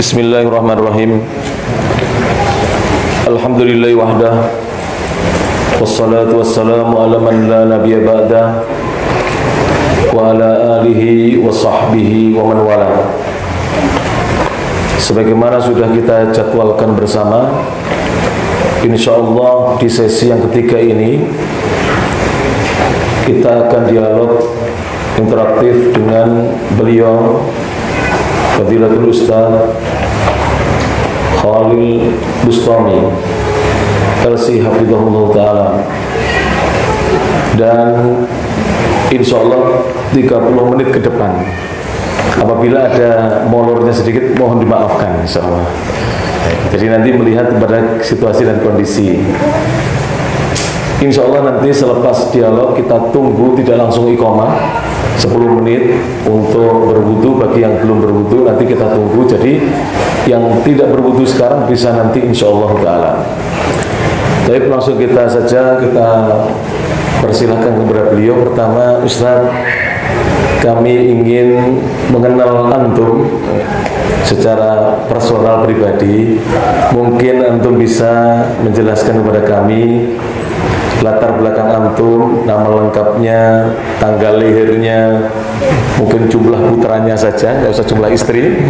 Bismillahirrahmanirrahim. Alhamdulillahi wahdah. Wassalatu wassalamu ala man la nabiyya ba'dah wa ala alihi wa sahbihi wa man wala. Sebagaimana sudah kita jadwalkan bersama, insyaallah di sesi yang ketiga ini kita akan dialog interaktif dengan beliau Fadilatul Ustaz Khalil Bustami LC Hafizahullah Ta'ala, dan insya Allah 30 menit ke depan. Apabila ada molornya sedikit mohon dimaafkan insya Allah. Jadi nanti melihat pada situasi dan kondisi. Insya Allah nanti selepas dialog kita tunggu, tidak langsung iqamah, 10 menit untuk berwudu. Bagi yang belum berwudu nanti kita tunggu. Jadi yang tidak berwudu sekarang bisa nanti insya Allah Ta'ala. Baik, langsung kita saja, kita persilahkan kepada beliau. Pertama, Ustaz, kami ingin mengenal antum secara personal pribadi. Mungkin antum bisa menjelaskan kepada kami latar belakang antum, nama lengkapnya, tanggal lahirnya, mungkin jumlah putranya saja, nggak usah jumlah istri.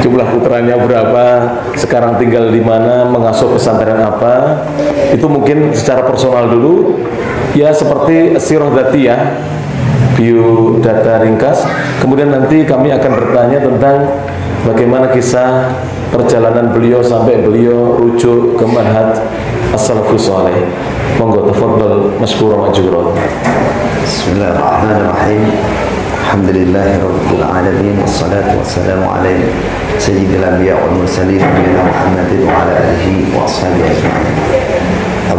Jumlah putranya berapa, sekarang tinggal di mana, mengasuh pesantren apa. Itu mungkin secara personal dulu. Ya seperti sirah dzatiyah, biodata ringkas. Kemudian nanti kami akan bertanya tentang bagaimana kisah perjalanan beliau sampai beliau rujuk ke manhaj as-salafus saleh. Monggo tafadhal masykuran majura. Bismillahirrahmanirrahim. Alhamdulillahirabbil alamin wassalatu wassalamu ala sayyidil anbiya wal mursalin nabiyina Muhammadin wa ala alihi wa ashabihi ajma'in.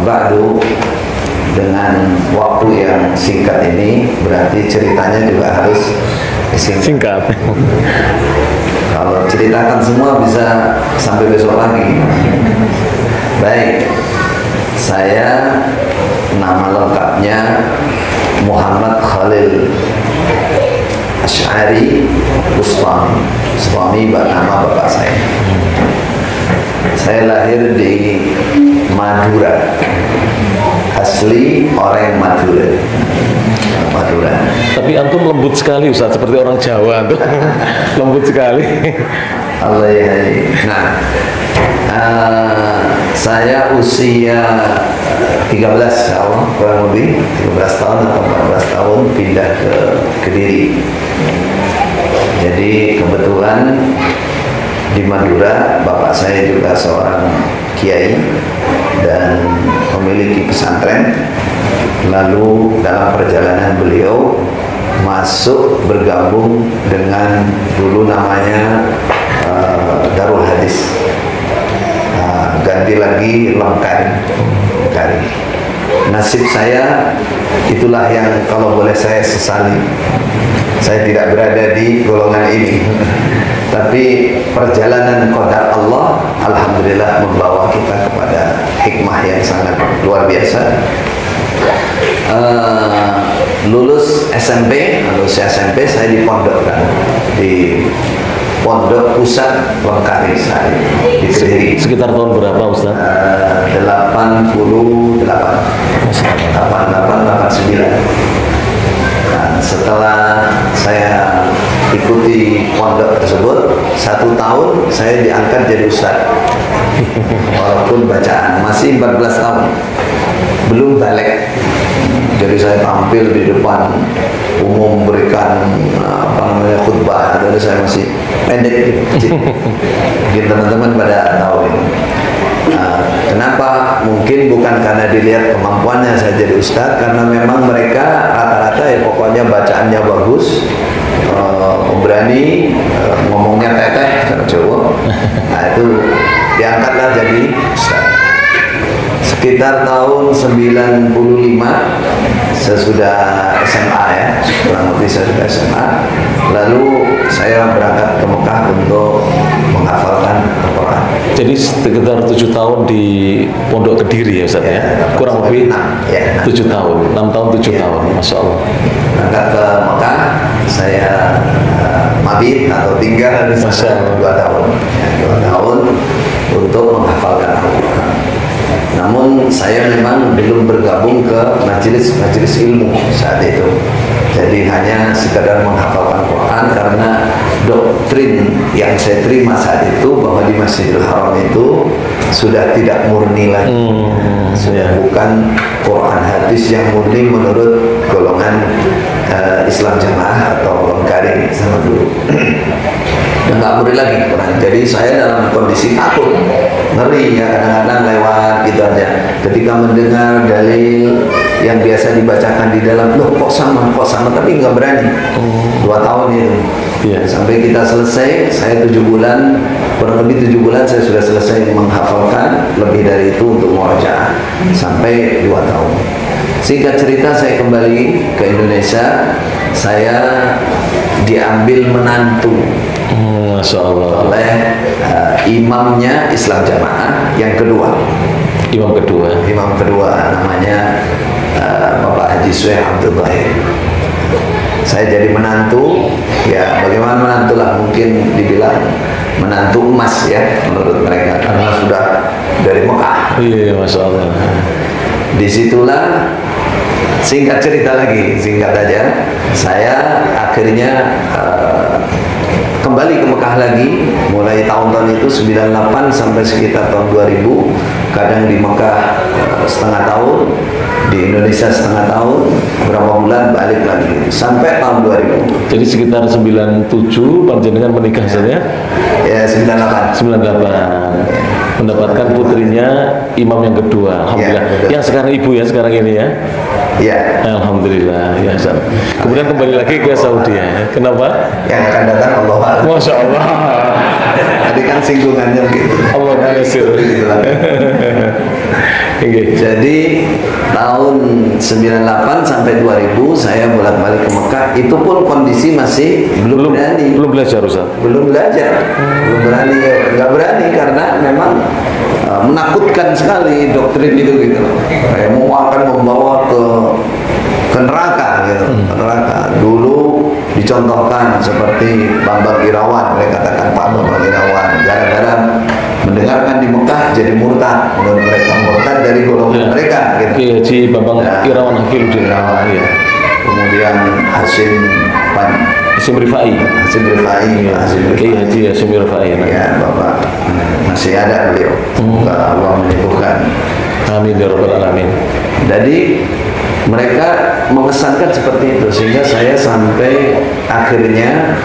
Ba'du, dengan waktu yang singkat ini berarti ceritanya juga harus singkat. Kalau ceritakan semua bisa sampai besok lagi. Baik, saya nama lengkapnya Muhammad Khalil Asy'ari Bustami. Bustami nama bapak saya. Saya lahir di Madura. Asli orang Madura. Madura. Tapi antum lembut sekali Ustaz, seperti orang Jawa antum. Lembut sekali. Allah ya. Nah, saya usia 13 tahun, kurang lebih 13 tahun atau 14 tahun pindah ke Kediri. Jadi kebetulan di Madura bapak saya juga seorang kiai dan memiliki pesantren. Lalu dalam perjalanan beliau masuk bergabung dengan dulu namanya Darul Hadis, ganti lagi Lengkari. Nasib saya itulah yang kalau boleh saya sesali. Saya tidak berada di golongan ini, tapi perjalanan qadar Allah alhamdulillah membawa kita kepada hikmah yang sangat luar biasa. Lulus SMP saya dipondokkan di Pondok Pusat Lengkari di Kediri. Sekitar tahun berapa Ustaz? 88, 89. Nah, setelah saya ikuti pondok tersebut 1 tahun, saya diangkat jadi ustaz. Walaupun bacaan masih 14 tahun, belum balik. Jadi saya tampil di depan umum memberikan khutbah. Jadi saya masih pendek gitu. Mungkin teman-teman pada tahu ini. Kenapa? Mungkin bukan karena dilihat kemampuannya saya jadi ustaz, karena memang mereka rata-rata ya pokoknya bacaannya bagus, berani, ngomongnya teteh cara Jawa. Nah itu diangkatlah jadi ustaz. Sekitar tahun 95 sesudah SMA ya, kurang lebih sesudah SMA. Lalu saya berangkat ke Mekah untuk menghafalkan Al-Quran. Jadi sekitar 7 tahun di Pondok Kediri ya Ustaz ya? Kurang lebih 7 tahun, 6 tahun 7 tahun, Masya Allah. Berangkat ke Mekah, saya mabit atau tinggal di sana 2 tahun, ya, 2 tahun untuk menghafalkan Al-Quran. Namun saya memang belum bergabung ke majelis-majelis ilmu saat itu. Jadi hanya sekedar menghafalkan Quran karena doktrin yang saya terima saat itu bahwa di Masjidil Haram itu sudah tidak murni lagi, sudah bukan Quran hadis yang murni menurut golongan Islam Jamaah atau Longgaring sama dulu. Dan nggak murni lagi Quran. Jadi saya dalam kondisi takut, ngeri ya, kadang-kadang lewat gitu aja. Ketika mendengar dalil yang biasa dibacakan di dalam, loh kok sama, tapi nggak berani. 2 tahun itu. Sampai kita selesai, saya 7 bulan, kurang lebih 7 bulan saya sudah selesai menghafalkan, lebih dari itu untuk murojaah sampai 2 tahun. Singkat cerita, saya kembali ke Indonesia, saya diambil menantu Masya Allah. oleh imamnya Islam Jamaah yang kedua. Imam kedua namanya Bapak Haji Syekh Abdul Bahir. Saya jadi menantu, ya bagaimana menantu lah, mungkin dibilang menantu emas ya menurut mereka karena sudah dari Mekah. Iya, Masya Allah. Disitulah singkat aja, saya akhirnya kembali ke Mekah lagi mulai tahun-tahun itu 98 sampai sekitar tahun 2000, kadang di Mekah setengah tahun, di Indonesia setengah tahun, berapa bulan balik lagi sampai tahun 2000. Jadi sekitar 97 panjenengan menikah saja? Ya 98 mendapatkan putrinya imam yang kedua. Alhamdulillah. Yang sekarang ibu ya, sekarang ini ya. Ya. Alhamdulillah. Ya, kemudian kembali lagi ke Saudi ya. Kenapa? Yang akan datang Allah. Masya Allah. Tadi kan singgungannya gitu. Allah mengasih. Jadi tahun 98 sampai 2000 saya bolak-balik ke Mekah. Itu pun kondisi masih belum berani. Belum belajar Ustaz. Belum belajar. Belum berani. Nggak berani karena memang menakutkan sekali doktrin itu gitu. Kayak mau akan membawa ke neraka gitu. Ke neraka. Dulu dicontohkan seperti Bambang Irawan, mereka katakan Pak Bambang Irawan gara-gara mendengarkan di Mekah jadi murtad, menurut mereka murtad dari golongan mereka gitu. Haji Bambang Irawan Hafiluddin. Kemudian Hasim Rifai. Haji Hasim Rifai. Ya, Bapak masih ada beliau. Semoga Allah menyembuhkan. Amin ya rabbal alamin. Jadi mereka mengesankan seperti itu sehingga saya sampai akhirnya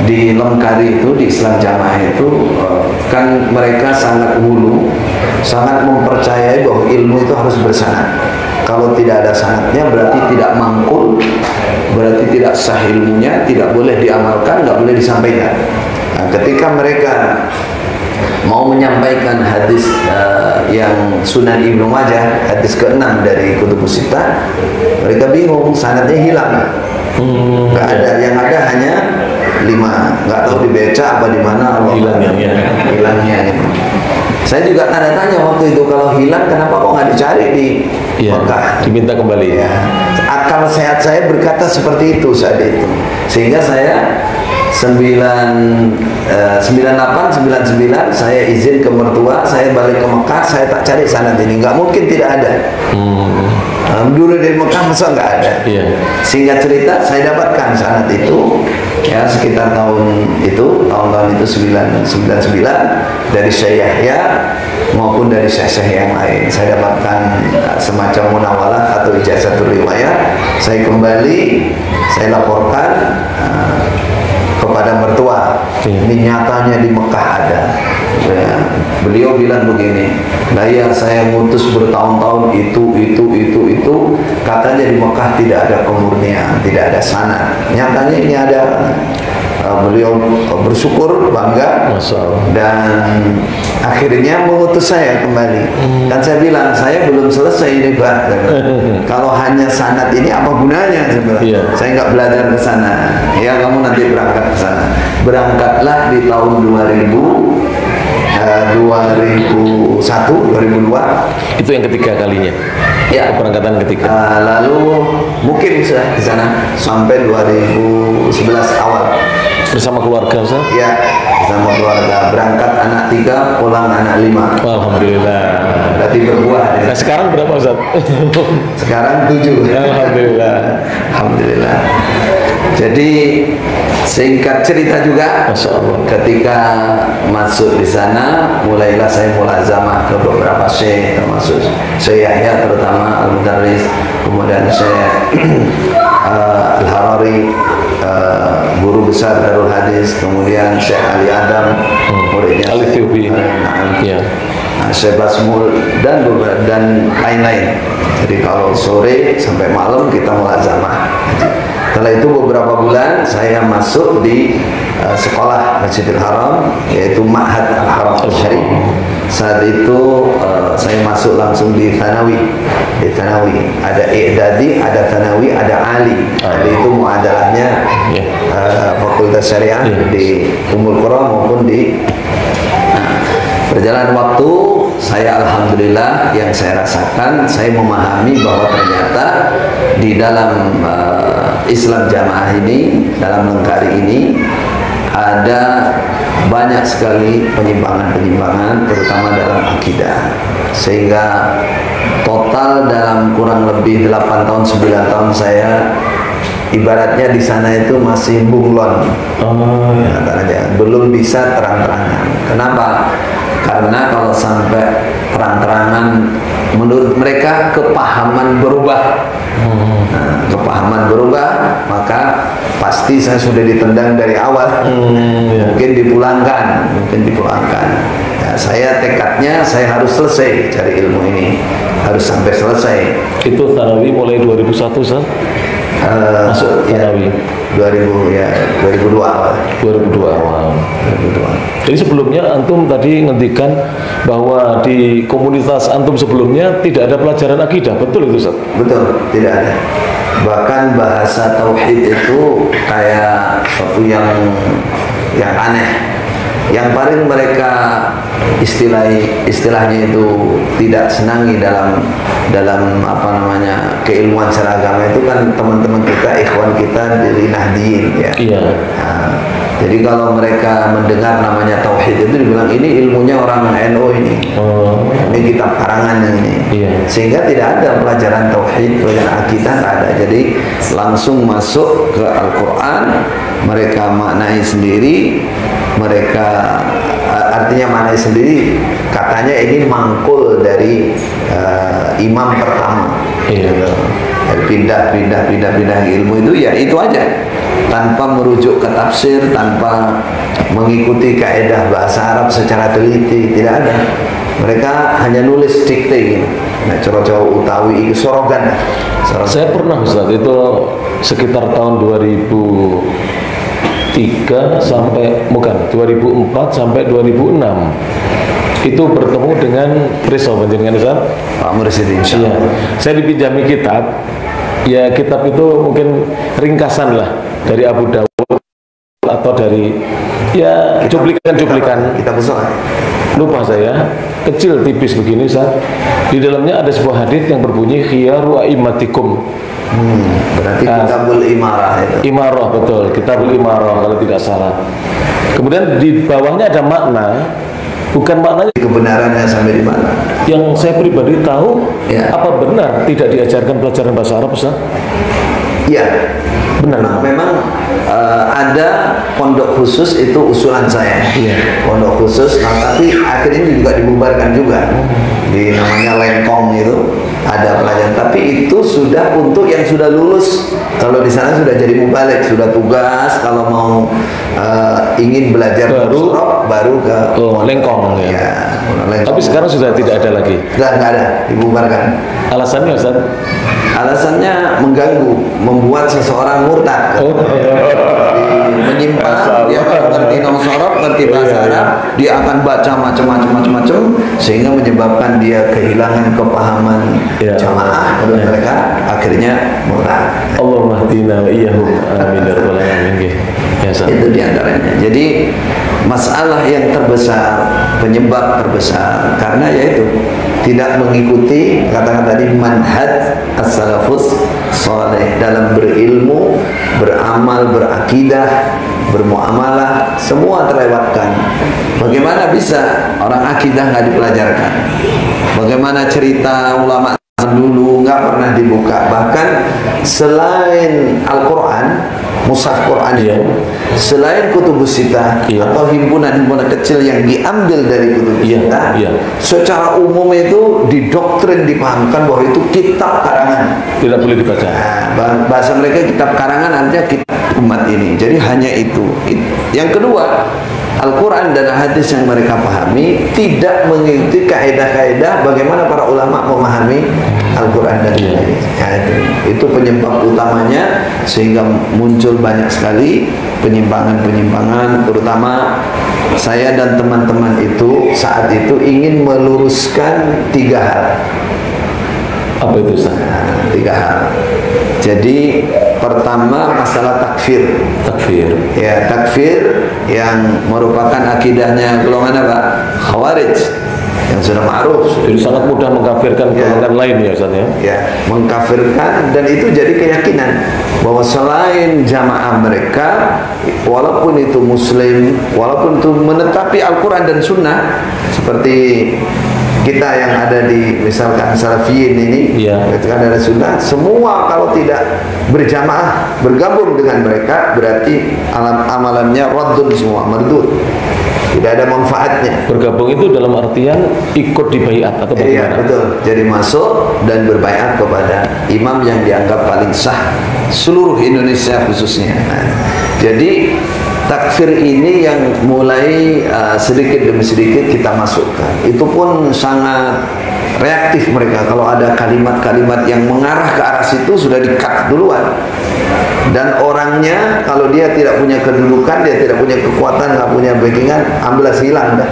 di Lengkari itu, di Islam Jamaah itu kan mereka sangat hulu, sangat mempercayai bahwa ilmu itu harus bersanad. Kalau tidak ada sanadnya berarti tidak mangkul, berarti tidak sah ilmunya, tidak boleh diamalkan, nggak boleh disampaikan. Nah, ketika mereka mau menyampaikan hadis yang Sunan Ibnu Majah, hadis ke-6 dari Kutubus Sittah, mereka bingung, sanadnya hilang. Nggak ada, yang ada hanya 5, nggak tahu dibaca apa di mana, Allah hilangnya. Saya juga tanda tanya waktu itu, kalau hilang kenapa kok nggak dicari di Mekah? Diminta kembali. Ya. Akal sehat saya berkata seperti itu saat itu, sehingga saya 98, 99 saya izin ke mertua, saya balik ke Mekah, saya tak cari sanad ini, nggak mungkin tidak ada. Dulu dari Mekah masa nggak ada. Singkat cerita, saya dapatkan sanad itu ya sekitar tahun itu 99 dari Syekh Yahya maupun dari syekh-syekh yang lain. Saya dapatkan semacam munawalah atau ijazatul riwayat. Saya kembali, saya laporkan kepada mertua, ini nyatanya di Mekah ada. Ya, beliau bilang begini, nah ya saya ngutus bertahun-tahun itu katanya di Mekah tidak ada kemurnian, tidak ada sanad. Nyatanya ini ada. Beliau bersyukur, bangga, dan akhirnya mengutus saya kembali. Dan saya bilang, saya belum selesai ini Pak. Kalau hanya sanad ini apa gunanya? Saya nggak belajar ke sana. Ya kamu nanti berangkat ke sana. Berangkatlah di tahun 2001, 2002. Itu yang ketiga kalinya. Ya, keberangkatan ketiga. Lalu mungkin sudah di sana sampai 2011 awal. bersama keluarga Ustaz? Ya, bersama keluarga. Berangkat anak 3, pulang anak 5. Alhamdulillah. Berarti berbuah. Nah sekarang berapa Ustaz? Sekarang 7. Alhamdulillah. Alhamdulillah. Jadi singkat cerita juga, Masya Allah. ketika masuk di sana, mulailah saya mulazamah ke beberapa syekh, termasuk Syekh Yahya terutama Al-Mudarris, kemudian Syekh Al-Harari, guru besar Darul Hadis, kemudian Syekh Ali Adam, muridnya Al-Ethiopi. Ya. Syekh Basmul dan lain-lain. Jadi kalau sore sampai malam kita mulazamah. Setelah itu beberapa bulan saya masuk di sekolah Masjidil Haram, yaitu Ma'had Al-Haram Al-Syarif. Saat itu saya masuk langsung di Thanawi. Di Thanawi ada I'dadi, ada Thanawi, ada Ali. Jadi itu muadalahnya Fakultas Syariah di Ummul Qura maupun di berjalan waktu. Saya alhamdulillah yang saya rasakan, saya memahami bahwa ternyata di dalam Islam Jamaah ini, dalam Lengkari ini ada banyak sekali penyimpangan-penyimpangan, terutama dalam akidah. Sehingga total dalam kurang lebih 8 tahun 9 tahun saya ibaratnya di sana itu masih bunglon. Belum bisa terang-terangan. Kenapa? Karena kalau sampai terang-terangan, menurut mereka kepahaman berubah. Kepahaman berubah, maka pasti saya sudah ditendang dari awal. Mungkin dipulangkan. Ya, saya tekadnya saya harus selesai cari ilmu ini, harus sampai selesai. Itu Thanawi mulai 2001 Ustaz? Masuk Thanawi 2002 awal. 2002 awal. Jadi sebelumnya antum tadi ngendikan bahwa di komunitas antum sebelumnya tidak ada pelajaran akidah, betul itu Ustaz? Betul, tidak ada. Bahkan bahasa tauhid itu kayak suatu yang aneh. Yang paling mereka istilahnya itu tidak senangi dalam apa namanya keilmuan seragama itu kan teman-teman kita, ikhwan kita dari Nahdien ya. Iya. Nah, jadi kalau mereka mendengar namanya tauhid itu dibilang ini ilmunya orang NU ini. Ini kitab karangan yang ini. Iya. Sehingga tidak ada pelajaran tauhid, pelajaran akidah tidak ada. Jadi langsung masuk ke Al-Qur'an, mereka maknai sendiri. Mereka artinya maknai sendiri, katanya ini mangkul dari imam pertama. Pindah ilmu itu ya itu aja, tanpa merujuk ke tafsir, tanpa mengikuti kaidah bahasa Arab secara teliti, tidak ada. Mereka hanya nulis dikte gitu. Nah, coro-coro utawi sorogan. Saya pernah Ustaz, itu sekitar tahun 2004 sampai 2006 itu bertemu dengan Riso Panjenengan Ustaz Pak Mursyid. Iya. Saya dipinjami kitab. Ya kitab itu mungkin ringkasan lah dari Abu Dawud atau dari ya cuplikan-cuplikan. Kita besok. Lupa saya, kecil tipis begini Ustaz. Di dalamnya ada sebuah hadis yang berbunyi khiyaru a'immatikum. Berarti Kitabul Imarah itu. Imarah, betul, Kitabul Imarah kalau tidak salah. Kemudian di bawahnya ada makna, bukan maknanya kebenarannya sampai di mana? yang saya pribadi tahu. Apa benar tidak diajarkan pelajaran bahasa Arab Ustaz? Iya. Benar. Memang ada pondok khusus itu usulan saya. Pondok khusus, tapi akhirnya juga dibubarkan juga. Di namanya Lengkong itu ada pelajaran, tapi itu sudah untuk yang sudah lulus. Kalau di sana sudah jadi mubalik, sudah tugas. Kalau mau ingin belajar baru ke Lengkong ya. Lengkong. Tapi sekarang sudah tidak ada lagi. Sudah nggak ada, dibubarkan. Alasannya Ustaz? Alasannya mengganggu, membuat seseorang murtad. Menyimpang, dia ngerti sorok, ngerti bahasa Arab, dia akan baca macam-macam sehingga menyebabkan dia kehilangan kepahaman jamaah. Menurut mereka akhirnya murtad. Allahumma hdina wa iyyahum amin ya rabbal alamin. Itu diantaranya. Jadi masalah yang terbesar, penyebab terbesar karena yaitu tidak mengikuti katakan tadi manhaj as-salafus saleh dalam berilmu, beramal, berakidah, bermuamalah, semua terlewatkan. Bagaimana bisa orang akidah nggak dipelajarkan? Bagaimana cerita ulama dulu nggak pernah dibuka? Bahkan selain Al-Quran, mushaf Quran itu, selain kutubus sitah atau himpunan-himpunan kecil yang diambil dari kutubus sitah, secara umum itu didoktrin, dipahamkan bahwa itu kitab karangan, tidak boleh dibaca. Nah, bahasa mereka kitab karangan, artinya kitab umat ini. Jadi hanya itu. Yang kedua, Al-Quran dan hadis yang mereka pahami tidak mengikuti kaidah-kaidah bagaimana para ulama memahami Al-Quran dan hadis. Ya, itu penyebab utamanya, sehingga muncul banyak sekali penyimpangan-penyimpangan. Terutama saya dan teman-teman itu saat itu ingin meluruskan 3 hal. Apa itu, Ustaz? Nah, 3 hal. Jadi pertama, masalah takfir. Ya, takfir yang merupakan akidahnya golongan apa? Khawarij, yang sudah ma'ruf. Jadi sangat mudah mengkafirkan golongan lain ya, Ustaz ya? Ya, mengkafirkan, dan itu jadi keyakinan bahwa selain jamaah mereka, walaupun itu muslim, walaupun itu menetapi Al-Quran dan Sunnah, seperti kita yang ada di misalkan Salafiyin ini, itu kan ada Sunnah, semua kalau tidak berjamaah bergabung dengan mereka berarti amalannya raddun, semua mardud, tidak ada manfaatnya. Bergabung itu dalam artian ikut di baiat atau bagaimana? Iya, betul. Jadi masuk dan berbaiat kepada imam yang dianggap paling sah seluruh Indonesia khususnya. Nah, jadi takfir ini yang mulai sedikit demi sedikit kita masukkan. Itu pun sangat reaktif mereka. Kalau ada kalimat-kalimat yang mengarah ke arah situ sudah di-cut duluan. Dan orangnya kalau dia tidak punya kedudukan, dia tidak punya kekuatan, nggak punya backingan, amblas hilang dah.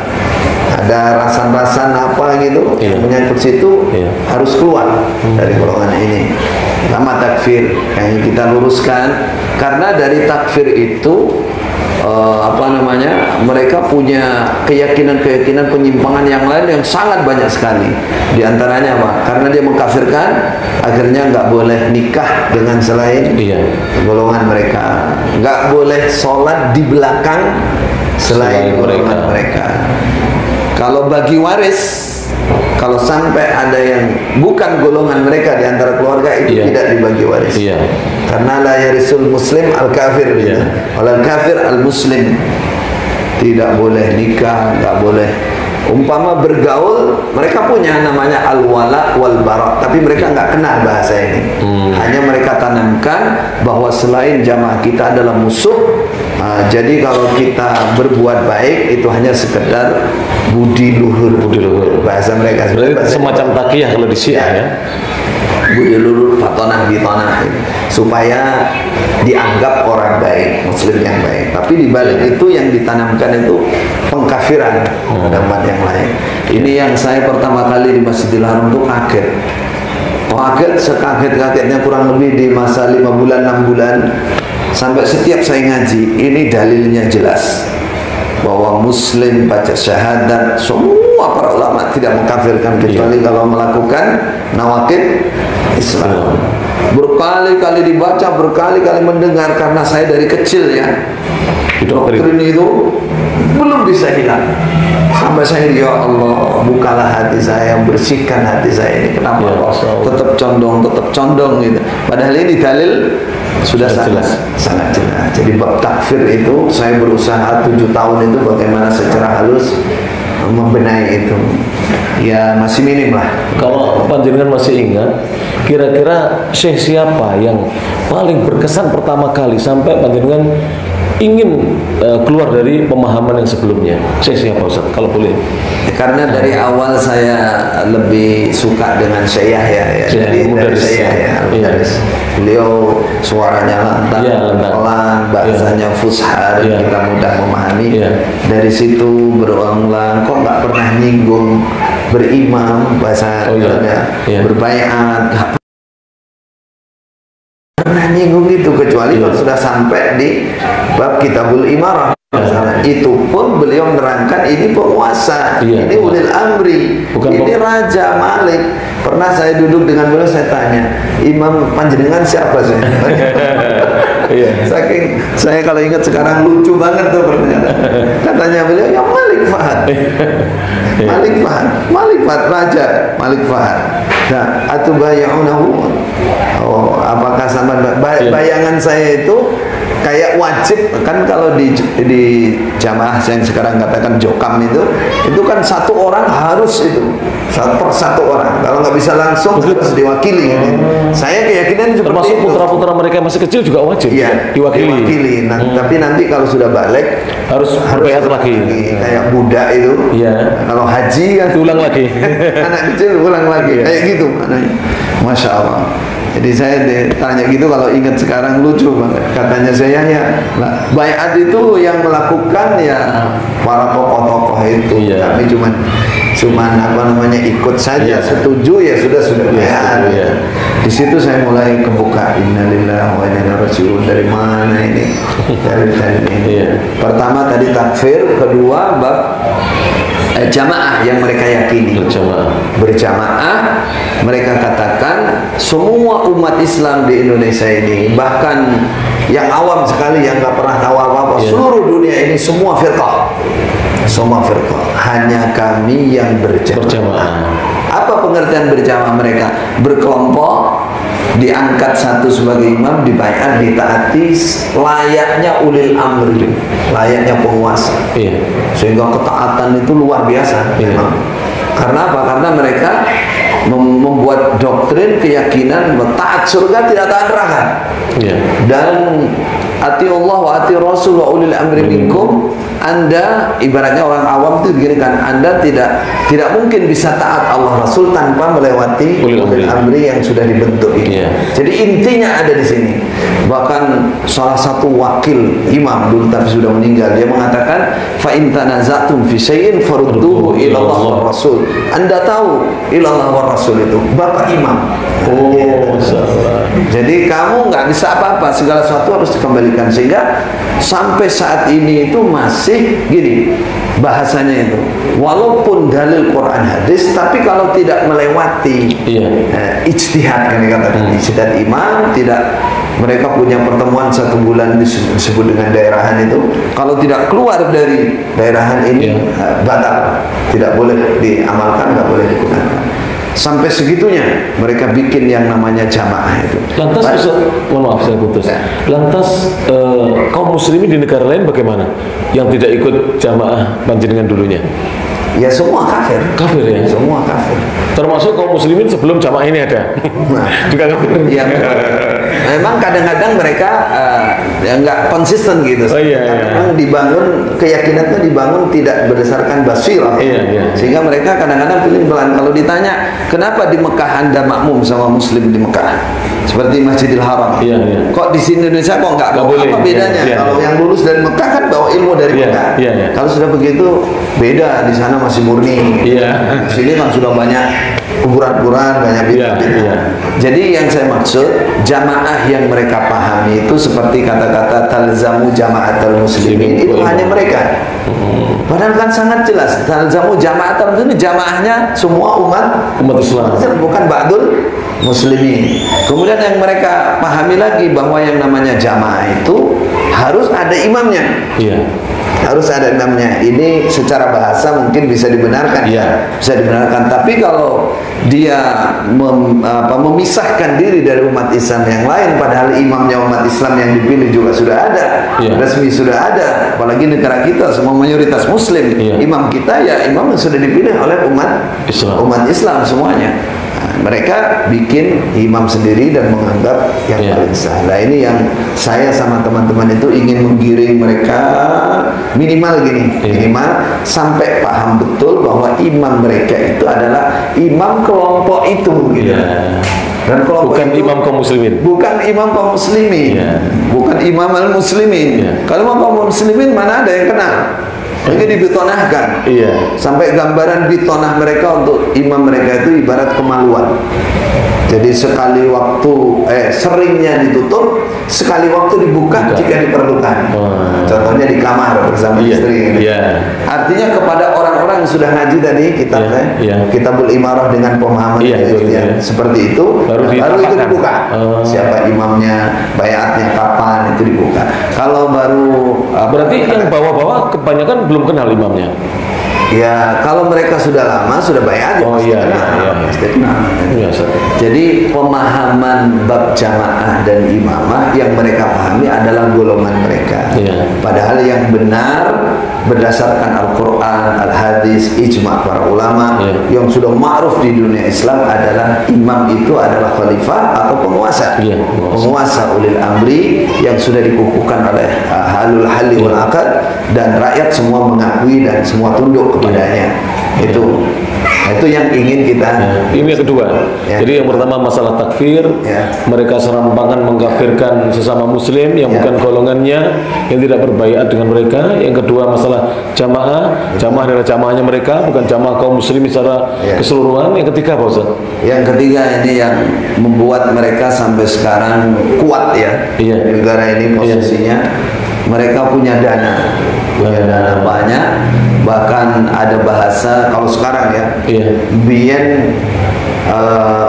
Ada rasan-rasan apa gitu yang menyangkut situ, harus keluar dari golongan ini. Pertama takfir yang kita luruskan, karena dari takfir itu mereka punya keyakinan-keyakinan penyimpangan yang lain yang sangat banyak sekali. Di antaranya apa? Karena dia mengkafirkan, akhirnya nggak boleh nikah dengan selain golongan mereka, nggak boleh sholat di belakang selain golongan mereka. Kalau bagi waris, kalau sampai ada yang bukan golongan mereka di antara keluarga, itu tidak dibagi waris. Karena la yarisul muslim al-kafir, wal kafir al-muslim. Tidak boleh nikah, nggak boleh. Umpama bergaul, mereka punya namanya al-wala wal bara, tapi mereka nggak kenal bahasa ini. Hanya mereka tanamkan bahwa selain jamaah kita adalah musuh. Jadi kalau kita berbuat baik itu hanya sekedar budi luhur. Bahasa mereka semacam takiyah kalau di Syiah ya. Budi luhur, fatonah bitonah, supaya dianggap orang baik, muslim yang baik. Tapi di balik itu yang ditanamkan itu pengkafiran tempat yang lain. Ini yang saya pertama kali di Masjidil Haram itu kaget. Kaget, sekaget-kagetnya kurang lebih di masa 5 bulan, 6 bulan. Sampai setiap saya ngaji, ini dalilnya jelas bahwa muslim baca syahadat, semua para ulama tidak mengkafirkan kecuali kalau melakukan nawaqid Islam. Berkali-kali dibaca, berkali-kali mendengar, karena saya dari kecil ya doktrin itu belum bisa hilang. Sampai saya, ya Allah, bukalah hati saya, bersihkan hati saya ini. Kenapa tetap condong gitu. Padahal ini dalil sudah sangat jelas. Jadi bab takfir itu saya berusaha 7 tahun itu bagaimana secara halus membenahi itu. Ya masih minim lah. Kalau panjenengan masih ingat, kira-kira syekh siapa yang paling berkesan pertama kali sampai panjenengan ingin keluar dari pemahaman yang sebelumnya? Syekh siapa, Ustaz? Kalau boleh. Karena dari awal saya lebih suka dengan Syekh ya. Dari Syekh ya. Beliau suaranya lantang, pelan, bahasanya fusha, kita mudah memahami. Dari situ berulang-ulang, kok nggak pernah nyinggung berimam, bahasa berbaiat, pernah nyinggung itu, kecuali kalau sudah sampai di bab Kitabul Imarah. Itu pun beliau menerangkan ini penguasa, ini ulil amri, ini Raja Malik. Pernah saya duduk dengan beliau, saya tanya, Imam panjenengan siapa sih? Iya. Saking saya kalau ingat sekarang lucu banget tuh pernyataan. Katanya beliau, ya Malik Fahad. Malik Fahad raja Malik Fahad. Nah, atubayunahu. Oh, apakah sama bayangan saya itu kayak wajib kan kalau di jamaah yang sekarang katakan jokam itu kan satu orang harus itu satu orang, kalau nggak bisa langsung harus diwakili kan ya. Saya keyakinan seperti termasuk itu. putra-putra mereka masih kecil juga wajib Iya, diwakili. Nah, tapi nanti kalau sudah balik harus berbaiat lagi. Kayak budak itu. Iya. Kalau haji kan ulang lagi. anak kecil ulang lagi. Iya. Kayak gitu maknanya. Masya Allah. Jadi saya ditanya gitu, kalau ingat sekarang lucu banget. Katanya saya ya, nah, baiat itu yang melakukan ya para tokoh-tokoh itu. Iya. Kami cuman apa namanya ikut saja, Iya. setuju ya sudah baiat. Iya. Di situ saya mulai kebuka, innalillahi wa inna ilaihi raji'un. Dari mana ini? Dari ini. Iya. Pertama tadi takfir, kedua bab jamaah yang mereka yakini. Berjamaah, mereka katakan semua umat Islam di Indonesia ini, bahkan yang awam sekali yang nggak pernah tahu apa-apa, seluruh dunia ini semua firqah. Semua firqah. Hanya kami yang berjamaah. Apa pengertian berjamaah mereka? Berkelompok, diangkat satu sebagai imam, dibaiat, ditaati layaknya ulil amri, layaknya penguasa. Iya. Sehingga ketaatan itu luar biasa memang. Karena apa? Karena mereka membuat doktrin keyakinan taat surga tidak taat neraka. Iya. Dan ati Allah wa ati Rasul wa ulil amri minkum. Anda ibaratnya orang awam itu begini kan, Anda tidak mungkin bisa taat Allah Rasul tanpa melewati ulil amri yang sudah dibentuk ini. Yeah. Jadi intinya ada di sini. Bahkan salah satu wakil imam dulu tapi sudah meninggal, dia mengatakan fa in tanaza'tum fi syai'in farudduhu ila Allah wa Rasul. Anda tahu ila Allah wa Rasul itu bapak imam. Oh, jadi kamu nggak bisa apa-apa, segala sesuatu harus dikembalikan. Sehingga sampai saat ini itu masih gini bahasanya itu, walaupun dalil Quran hadis, tapi kalau tidak melewati ijtihad, kan dikatakan ijtihad imam, tidak, mereka punya pertemuan 1 bulan disebut dengan daerahan itu, kalau tidak keluar dari daerahan ini batal, tidak boleh diamalkan, nggak boleh digunakan. Sampai segitunya mereka bikin yang namanya jamaah itu. Lantas, mohon maaf saya putus. Lantas kaum muslimin di negara lain bagaimana? Yang tidak ikut jamaah panjenengan dulunya? Ya semua kafir. Kafir ya? Semua kafir. Termasuk kaum muslimin sebelum jamaah ini ada? Nah, juga kafir? Iya. Memang kadang-kadang mereka ya nggak konsisten gitu. Oh, iya, Memang dibangun, keyakinan itu dibangun tidak berdasarkan basirah. Iya. Sehingga mereka kadang-kadang pilih belan. Kalau ditanya, kenapa di Mekah Anda makmum sama muslim di Mekah? Seperti Masjidil Haram. Iya. Kok di Indonesia kok nggak boleh? Apa bedanya? Iya. Kalau yang lulus dari Mekah kan bawa ilmu dari Mekah. Iya. Kalau sudah begitu beda, di sana masih murni. Iya. Di sini kan sudah banyak kuburan-kuburan, banyak bid'ah. Iya. Jadi yang saya maksud, jamaah yang mereka pahami itu seperti kata-kata talzamu jama'atul muslimin, itu hanya mereka. Padahal kan sangat jelas, talzamu jama'atul muslimin, jamaahnya semua umat Islam, bukan ba'dul muslimin. Kemudian yang mereka pahami lagi bahwa yang namanya jamaah itu harus ada imamnya. Iya. Harus ada imamnya. Ini secara bahasa mungkin bisa dibenarkan, bisa dibenarkan. Tapi kalau dia memisahkan diri dari umat Islam yang lain, padahal imamnya umat Islam yang dipilih juga sudah ada, resmi sudah ada. Apalagi negara kita semua mayoritas Muslim, imam kita ya imam yang sudah dipilih oleh umat Islam semuanya. Mereka bikin imam sendiri dan menganggap yang paling sah. Nah ini yang saya sama teman-teman itu ingin menggiring mereka minimal gini, minimal sampai paham betul bahwa imam mereka itu adalah imam kelompok itu, gitu. Dan kelompok bukan itu, imam kaum muslimin. Bukan imam kaum muslimin, bukan imam al muslimin. Kalau imam kaum muslimin mana ada yang kenal? Mungkin dibitonahkan. Iya. Sampai gambaran bitonah mereka untuk imam mereka itu ibarat kemaluan. Jadi sekali waktu seringnya ditutup, sekali waktu dibuka jika diperlukan. Contohnya di kamar bersama istri. Artinya kepada orang-orang yang sudah ngaji tadi Kitabul Imarah dengan pemahaman seperti itu, baru itu dibuka. Siapa imamnya, bayatnya kapan, itu dibuka. Kalau baru berarti yang bawa-bawa kebanyakan belum kenal imamnya. Ya, kalau mereka sudah lama, sudah bayar aja. Pasti kenal. Jadi pemahaman bab jamaah dan imamah yang mereka pahami adalah golongan mereka. Padahal yang benar berdasarkan Al-Quran, Al-Hadis, ijma' para ulama yang sudah ma'ruf di dunia Islam adalah imam itu adalah khalifah atau penguasa. Penguasa ulil amri yang sudah dikukuhkan oleh halul halli wal aqad, dan rakyat semua mengakui dan semua tunduk kepadanya. Itu yang ingin kita. Ini yang kedua. Jadi yang pertama masalah takfir, mereka serampangan mengkafirkan sesama muslim yang bukan golongannya, yang tidak berbaiat dengan mereka. Yang kedua masalah jamaah adalah jamaahnya mereka, bukan jamaah kaum muslim secara keseluruhan. Yang ketiga apa Ustaz? Yang ketiga ini yang membuat mereka sampai sekarang kuat di negara ini posisinya. Mereka punya dana banyak, bahkan ada bahasa kalau sekarang biyen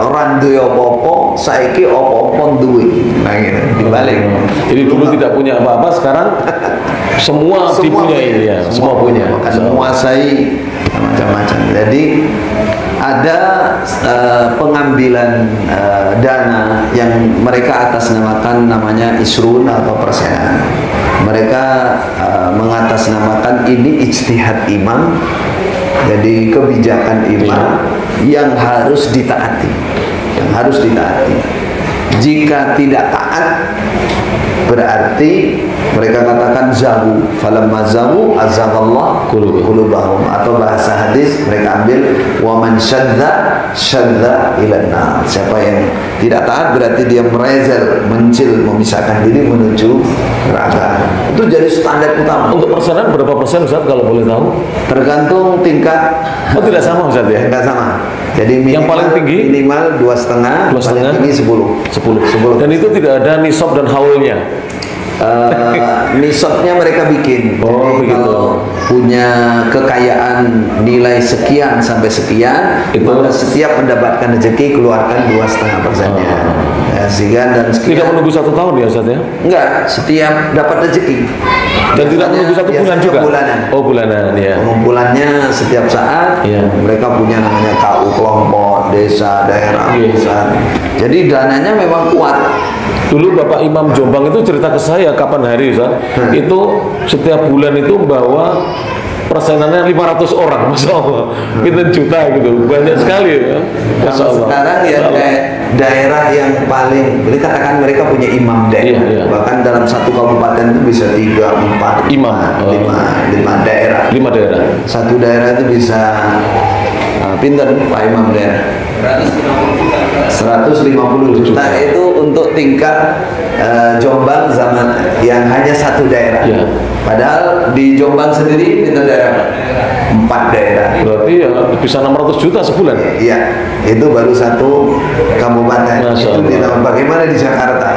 orang duwe apa-apa, saiki apa-apa duwe. Nah gitu, dibalik. Jadi dulu tidak punya apa-apa, sekarang semua dipunyai semua punya. Menguasai macam-macam. Jadi ada pengambilan dana yang mereka atasnamakan namanya isrun atau persenan. Mereka mengatasnamakan ini ijtihad imam, jadi kebijakan imam yang harus ditaati, Jika tidak taat, berarti mereka katakan zahu, falamma zahu azaballah qulubahum, atau bahasa hadis mereka ambil wa man syadza ila nar. Siapa yang tidak taat berarti dia memisahkan diri menuju neraka. Itu jadi standar utama. Untuk persenan berapa persen Ustaz kalau boleh tahu? Tergantung tingkat. Tidak sama Ustaz ya? Tidak sama. Jadi minimal, yang paling tinggi minimal 2,5, paling tinggi 10. Dan itu tidak ada nisab dan haulnya. Nisabnya mereka bikin. Jadi kalau punya kekayaan nilai sekian sampai sekian, maka setiap mendapatkan rezeki keluarkan 2,5%-nya. Sekian dan sekian. Tidak menunggu 1 tahun ya Ustaz ya? Enggak, setiap dapat rezeki. Dan tidak menunggu 1 bulan juga? Bulanan. Bulanan ya. Pengumpulannya setiap saat. Mereka punya namanya KU kelompok, desa, daerah, pusat. Jadi dananya memang kuat. Dulu Bapak Imam Jombang itu cerita ke saya kapan hari Ustaz, itu setiap bulan itu bawa persenannya 500 orang, Masya Allah. Kita juta gitu, banyak sekali ya. Kalau sekarang kayak daerah yang paling, boleh katakan mereka punya imam daerah. Bahkan dalam satu kabupaten itu bisa 3, 4 imam, 5 daerah. 5 daerah. Satu daerah itu bisa pinter Pak Imam daerah. 150 juta itu untuk tingkat Jombang zaman yang hanya satu daerah. Padahal di Jombang sendiri pinter daerah 4 daerah. Berarti ya bisa 600 juta sebulan. Iya, itu baru satu kabupaten. Itu ditambah bagaimana di Jakarta?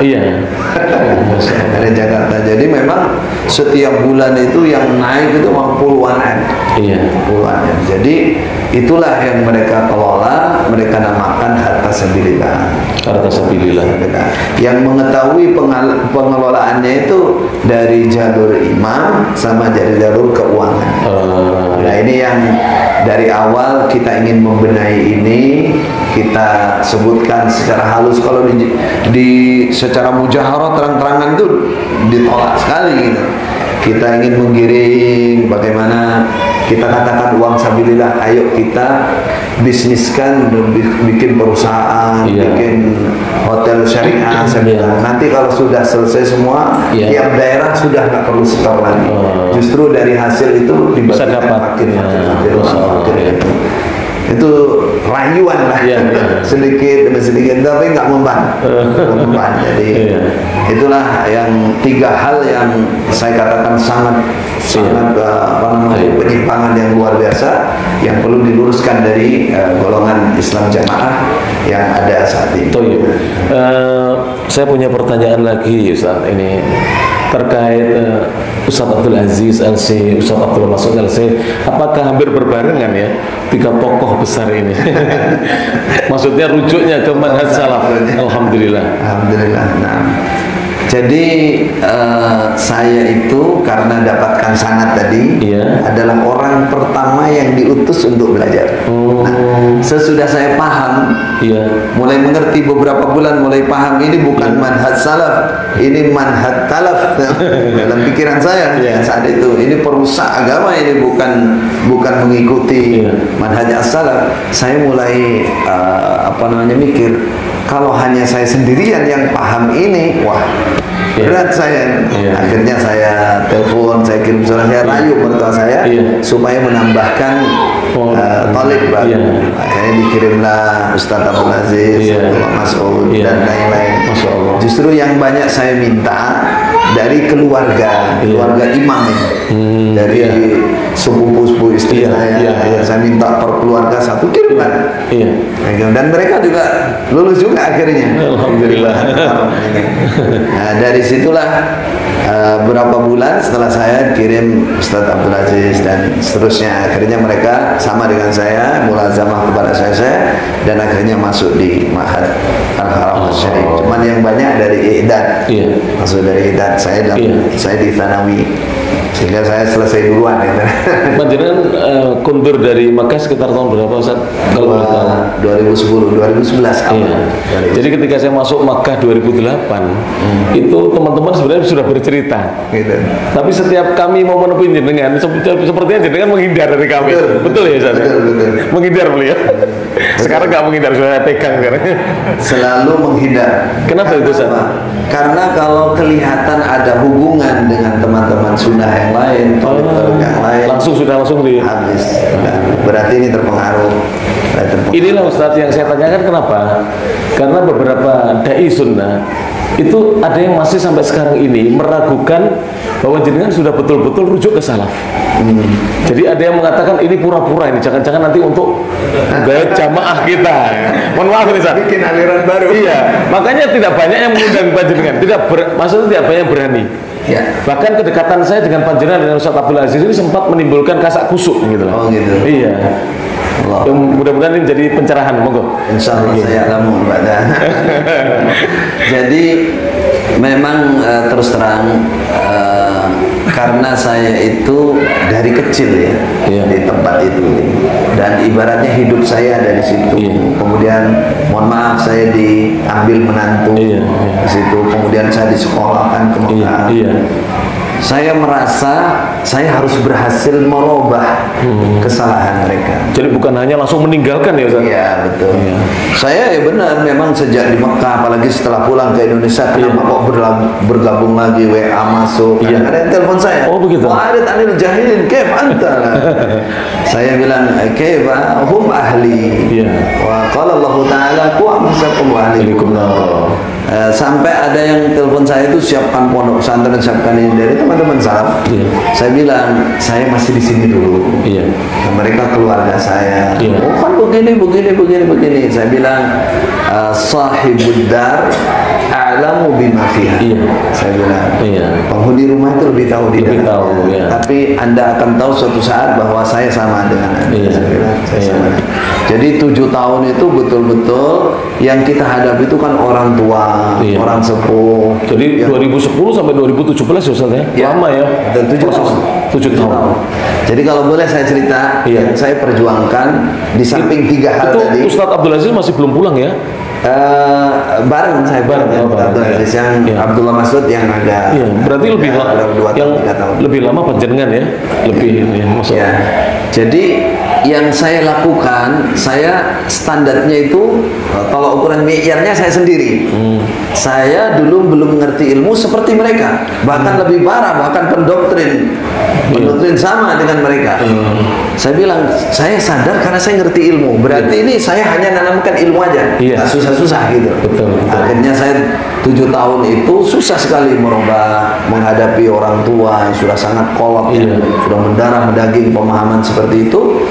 Ada Jakarta. Jadi memang setiap bulan itu yang naik itu memang puluhan M. Puluhan M. Jadi itulah yang mereka kelola, mereka namakan harta sabilillah. Yang mengetahui pengelolaannya itu dari jalur imam sama dari jalur keuangan. Nah ini yang dari awal kita ingin membenahi ini, kita sebutkan secara halus. Kalau secara mujaharah terang-terangan itu ditolak sekali gitu. Kita ingin menggiring bagaimana kita katakan uang sabilillah, ayo kita bisniskan, bikin perusahaan, bikin hotel syariah. Nanti kalau sudah selesai semua, tiap daerah sudah nggak perlu setor lagi. Justru dari hasil itu bisa dapat. itu rayuan lah, sedikit demi sedikit, tapi nggak memban. Jadi itulah yang 3 hal yang saya katakan sangat penyimpangan yang luar biasa yang perlu diluruskan dari golongan Islam Jamaah yang ada saat ini. Saya punya pertanyaan lagi, Ustaz, ini terkait Ustaz Abdul Aziz LC, Ustaz Abdul Masud LC, apakah hampir berbarengan ya 3 tokoh besar ini? Maksudnya rujuknya ke manhaj salaf. Alhamdulillah. Alhamdulillah. Nah, jadi saya itu karena dapatkan sanad tadi adalah orang pertama yang diutus untuk belajar. Nah, sesudah saya paham, mulai mengerti beberapa bulan, mulai paham ini bukan manhaj salaf, ini manhaj talaf dalam pikiran saya saat itu. Ini perusak agama, ini bukan mengikuti manhaj salaf. Saya mulai mikir, kalau hanya saya sendirian yang paham ini, wah berat saya. Akhirnya saya telepon, saya kirim surat, saya rayu mertua saya supaya menambahkan talib baru. Akhirnya dikirimlah Ustaz Abdul Aziz, Mas'ud dan lain-lain. Justru yang banyak saya minta dari keluarga imam ini, dari sepupu istri saya minta per keluarga 1 kirimkan. Dan mereka juga lulus juga akhirnya. Alhamdulillah. Nah, dari situlah berapa bulan setelah saya kirim Ustaz Abdul Aziz dan seterusnya, akhirnya mereka sama dengan saya mulazamah kepada saya dan akhirnya masuk di Ma'had Al-Haram Syarif. Cuman yang banyak dari I'dad, masuk dari I'dad. Saya di Thanawi, sehingga saya selesai duluan. Panjenengan kundur dari Makkah sekitar tahun berapa, Ustaz? Kalau 2010, 2011 Jadi ketika saya masuk Makkah 2008, itu teman-teman sebenarnya sudah bercerita. Tapi setiap kami mau menemui jenengan, sepertinya jenengan menghindar dari kami. Betul ya, Ustaz? Betul. Menghindar beliau. Sekarang nggak menghindar, sudah pegang sekarang. Selalu menghindar. Kenapa itu, Ustaz? Karena kalau kelihatan ada hubungan dengan teman-teman sunnah yang lain, yang lain, langsung habis. Berarti ini terpengaruh. Inilah Ustaz yang saya tanyakan, kenapa? Karena beberapa dai sunnah itu ada yang masih sampai sekarang ini meragukan bahwa jenengan sudah betul-betul rujuk ke salaf. Jadi ada yang mengatakan ini pura-pura, ini jangan-jangan nanti untuk gaya jamaah kita. Mohon maaf nih, Ustaz. Bikin aliran baru. Iya, makanya tidak banyak yang mengundang panjenengan. Maksudnya tidak banyak yang berani. Bahkan kedekatan saya dengan panjenengan dengan Ustaz Abdul Aziz ini sempat menimbulkan kasak kusuk gitu loh. Oh gitu. Iya. Mudah-mudahan ini jadi pencerahan, monggo. Insyaallah saya alamu badan. Jadi memang terus terang karena saya itu dari kecil di tempat itu, dan ibaratnya hidup saya ada di situ. Kemudian mohon maaf saya diambil menantu di situ, kemudian saya disekolahkan ke Mekah. Saya merasa saya harus berhasil merubah kesalahan mereka. Jadi bukan hanya langsung meninggalkan ya, Ustaz? Iya, betul. Saya benar, memang sejak di Mekah, apalagi setelah pulang ke Indonesia, kenapa kok bergabung lagi, WA masuk, ada yang telepon saya. Oh begitu. Wa'arid anil jahilin, kaif anta? Saya bilang, kaif hum ahli. Wa qala Allah Ta'ala, ku amsakum wa ahlikum. Sampai ada yang telepon saya itu, siapkan pondok pesantren, siapkan ini, dari teman-teman salaf. Saya bilang, saya masih di sini dulu. Mereka keluarga saya. Oh kan begini. Saya bilang, sahibud dar a'lamu bima fiha. Saya bilang, penghuni rumah itu lebih tahu di dalam. Tapi Anda akan tahu suatu saat bahwa saya sama dengan Anda. Saya bilang, saya sama. Jadi 7 tahun itu betul-betul yang kita hadapi itu kan orang tua, orang sepuh. Jadi 2010 sampai 2017 Ustaz ya? Lama ya? Dan 7 tahun. Jadi kalau boleh saya cerita, yang saya perjuangkan di samping 3 hal itu, tadi. Ustaz Abdul Aziz masih belum pulang ya? Bareng Abdul Aziz yang Abdullah Masud yang agak berarti lebih lebih lama panjenengan ya? Lebih Jadi yang saya lakukan, saya standarnya itu kalau ukuran mi'yarnya saya sendiri. Saya dulu belum mengerti ilmu seperti mereka, bahkan lebih parah, bahkan pendoktrin Mendoktrin sama dengan mereka. Saya bilang, saya sadar karena saya ngerti ilmu. Berarti ini saya hanya nanamkan ilmu aja, nggak susah-susah gitu. Betul. Akhirnya saya 7 tahun itu susah sekali merubah, menghadapi orang tua yang sudah sangat kolot, sudah mendarah mendaging pemahaman seperti itu.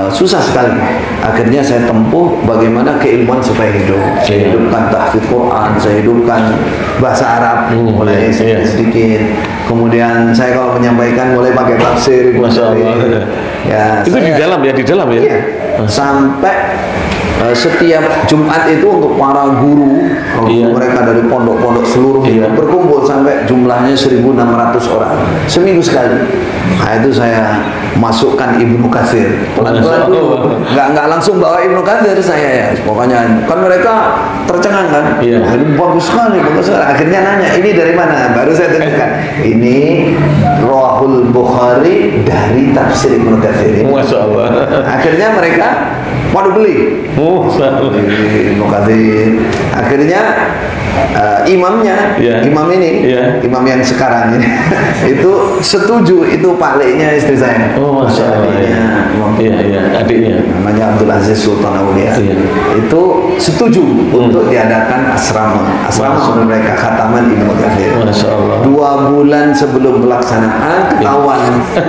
Susah sekali. Akhirnya saya tempuh bagaimana keilmuan supaya hidup. Saya hidupkan tahfidz Quran, saya hidupkan bahasa Arab mulai sedikit. Kemudian saya kalau menyampaikan mulai pakai tafsir. Masya Allah. Ya, itu di dalam ya. Iya. Sampai setiap Jumat itu untuk para guru, mereka dari pondok-pondok seluruh berkumpul sampai jumlahnya 1.600 orang seminggu sekali. Nah, itu saya masukkan Ibnu Katsir. Pelan-pelan dulu. Nggak langsung bawa Ibnu Katsir saya ya. Pokoknya kan mereka tercengang kan. Bagus sekali, bagus sekali. Akhirnya nanya, ini dari mana? Baru saya tunjukkan. Ini Rawahul Bukhari dari tafsir Ibnu Katsir. Masya Allah. Akhirnya mereka mau beli. Ibnu Katsir. Akhirnya imamnya, imam ini, imam yang sekarang ini, itu setuju. Itu pakliknya istri saya. Oh, Masya Allah. Adiknya namanya Abdul Aziz Sultan Aulia. Itu setuju untuk diadakan asrama mereka khataman Ibnu Katsir. Masya Allah. 2 bulan sebelum pelaksanaan ketahuan.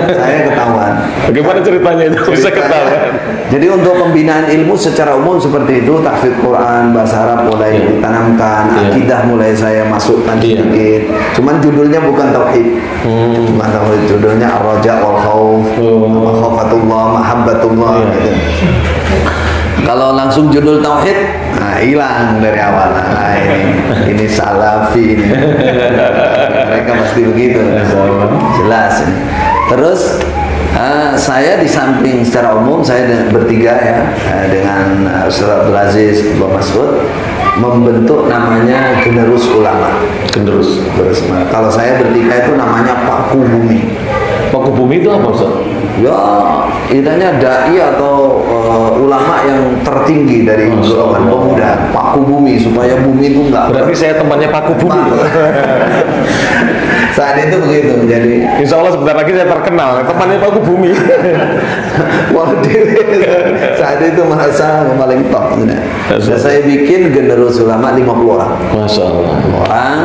Saya ketahuan. Bagaimana ceritanya itu bisa ketahuan? Jadi untuk pembinaan ilmu secara umum seperti itu, tahfidz Quran, bahasa Arab mulai ditanamkan, akidah mulai saya masukkan sedikit. Cuman judulnya bukan tauhid. Cuma tauhid, judulnya ar-raja wal khauf, khafatullah, mahabbatullah gitu. Kalau langsung judul tauhid, hilang dari awal. Ini salafi ini. Mereka pasti begitu. Jelas. Terus saya di samping secara umum saya bertiga ya dengan Ustaz Abdul Aziz Bapak Mas'ud membentuk namanya Generus Ulama. Generus. Kalau saya bertiga itu namanya Paku Bumi. Paku Bumi itu apa Ustaz? Ya, idanya dai atau ulama yang tertinggi dari golongan pemuda. Paku Bumi supaya bumi itu enggak. Berarti saya temannya Paku Bumi. Saat itu begitu. Jadi insya Allah sebentar lagi saya terkenal temannya Paku Bumi. Saat itu merasa paling top. Saya bikin Generus Ulama 50 orang. Masya Allah. Orang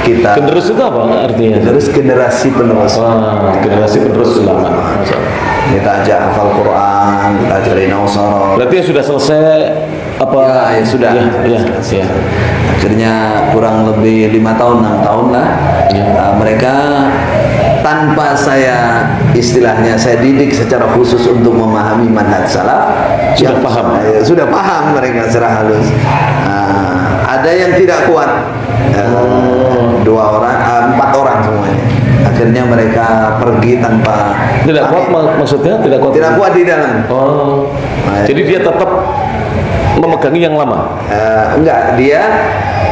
kita. Generus itu apa artinya? Generus generasi penerus. Generasi penerus ulama. Masya Allah. Kita ajak hafal Quran, kita ajarin Nausara. Berarti sudah selesai apa? Ya sudah. Ya. Akhirnya kurang lebih 5 tahun, 6 tahun lah. Mereka tanpa saya istilahnya saya didik secara khusus untuk memahami manhaj salaf, sudah paham mereka secara halus. Ada yang tidak kuat, 4 orang semuanya. Akhirnya mereka pergi tanpa tidak kuat. Maksudnya tidak kuat di dalam. Jadi dia tetap memegangi yang lama. Enggak, dia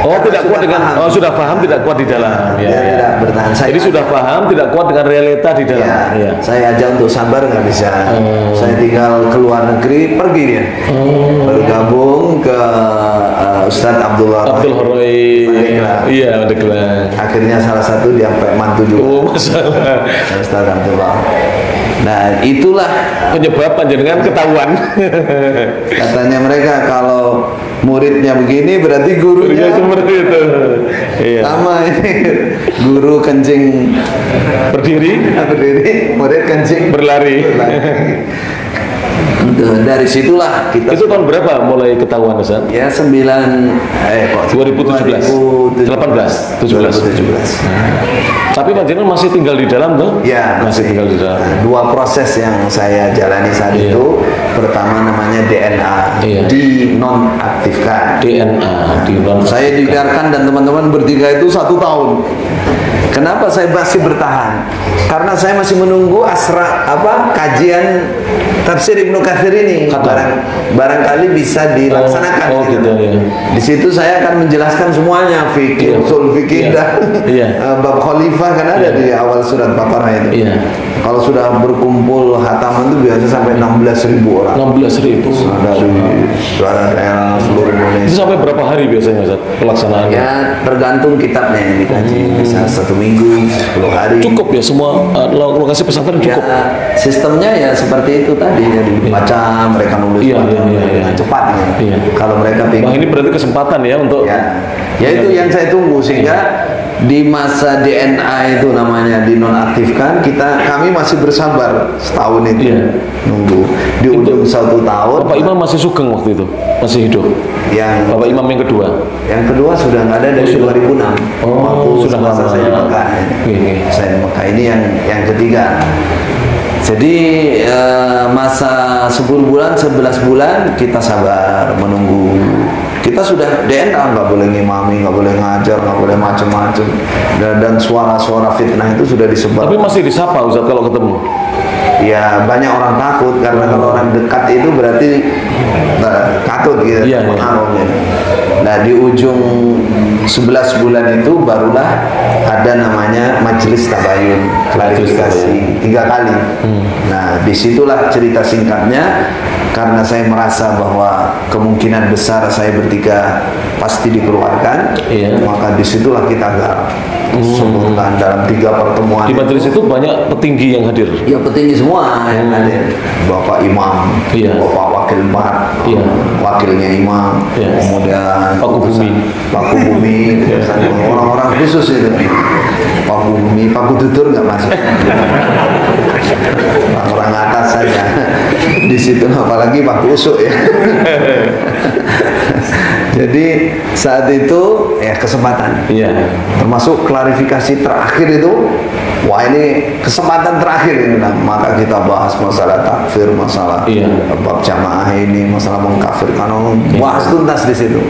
tidak kuat dengan paham. Sudah paham tidak kuat di dalam. Tidak bertahan. Jadi sudah paham tidak kuat dengan realita di dalam. Saya ajak untuk sabar nggak bisa. Saya tinggal keluar negeri, pergi dia. Bergabung ke Ustadz Abdul Horoi. Iya, akhirnya salah satu dia sampai mantu juga. Masalah. Ustadz Abdullah. Nah, itulah penyebab panjenengan ketahuan. Katanya mereka kalau muridnya begini berarti gurunya seperti itu. Sama ini. Guru kencing berdiri, murid kencing berlari. Dari situlah kita. Itu tahun berapa mulai ketahuan Ustaz? Ya 2017. Tapi panjenengan masih tinggal di dalam tuh? Ya, masih tinggal di dalam. 2 proses yang saya jalani saat itu. Pertama namanya DNA, dinonaktifkan. Saya dibiarkan dan teman-teman bertiga itu 1 tahun. Kenapa saya masih bertahan? Karena saya masih menunggu kajian tafsir Ibnu Katsir mutakhir ini barangkali bisa dilaksanakan. Oh, gitu ya. Di situ saya akan menjelaskan semuanya, fikih, usul fikih dan bab khalifah kan ada di awal surat Baqarah itu. Kalau sudah berkumpul hataman itu biasa sampai 16.000 orang. 16.000 dari daerah seluruh Indonesia. Itu sampai berapa hari biasanya Ustaz pelaksanaannya? Ya tergantung kitabnya yang dikaji. Bisa 1 minggu, 10 hari. Cukup ya semua lokasi pesantren cukup. Ya, sistemnya ya seperti itu tadi, jadi dibaca, mereka nulis dengan cepat ya. Kalau mereka Wah, ini berarti kesempatan ya untuk ya itu yang saya tunggu, sehingga di masa DNA itu namanya dinonaktifkan, kami masih bersabar setahun itu nunggu. Di ujung 1 tahun Bapak Imam masih Sugeng waktu itu, masih hidup. Yang Bapak Imam yang kedua sudah nggak ada dari 2006. Waktu sudah masa lama. saya di Mekah. Saya di Mekah ini yang ketiga. Jadi masa 10 bulan, 11 bulan kita sabar menunggu. Kita sudah DNA, nggak boleh ngimami, nggak boleh ngajar, nggak boleh macam-macam. Dan suara-suara fitnah itu sudah disebar. Tapi masih disapa Ustaz kalau ketemu? Ya banyak orang takut, karena kalau orang dekat itu berarti takut gitu, pengaruh gitu. Nah di ujung 11 bulan itu barulah ada namanya majelis tabayun, klarifikasi 3 kali. Nah disitulah cerita singkatnya, karena saya merasa bahwa kemungkinan besar saya bertiga pasti dikeluarkan, maka disitulah kita garap. Sebutkan dalam 3 pertemuan. Di majelis itu banyak petinggi yang hadir. Ya petinggi semua yang hadir. Bapak Imam, Bapak Wakil Mat, wakilnya Imam, kemudian Pak Bumi, orang-orang khusus itu. Pak Bumi, Pak Kudutur nggak masuk. Orang atas saja. Di situ apalagi Pak Kusuk ya. Jadi saat itu kesempatan. Termasuk klarifikasi terakhir itu, wah ini kesempatan terakhir ini. Nah, maka kita bahas masalah takfir, masalah bab jamaah ini, masalah mengkafirkan orang, bahas tuntas di situ.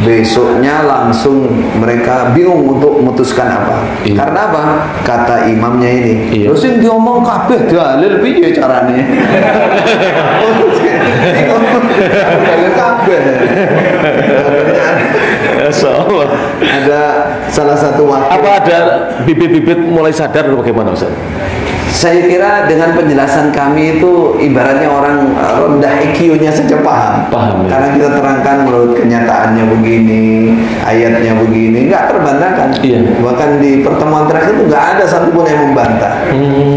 Besoknya langsung mereka bingung untuk memutuskan apa. Karena apa? Kata imamnya ini, terus yang diomong kabeh dalil piye carane? Dalil kabeh. Insyaallah. Ada salah satu wakil. Apa ada bibit-bibit mulai sadar atau bagaimana Ustaz? Saya kira dengan penjelasan kami itu ibaratnya orang rendah IQ-nya saja paham. Karena kita terangkan menurut kenyataannya begini, ayatnya begini, nggak terbantahkan. Bahkan di pertemuan terakhir itu nggak ada satupun yang membantah.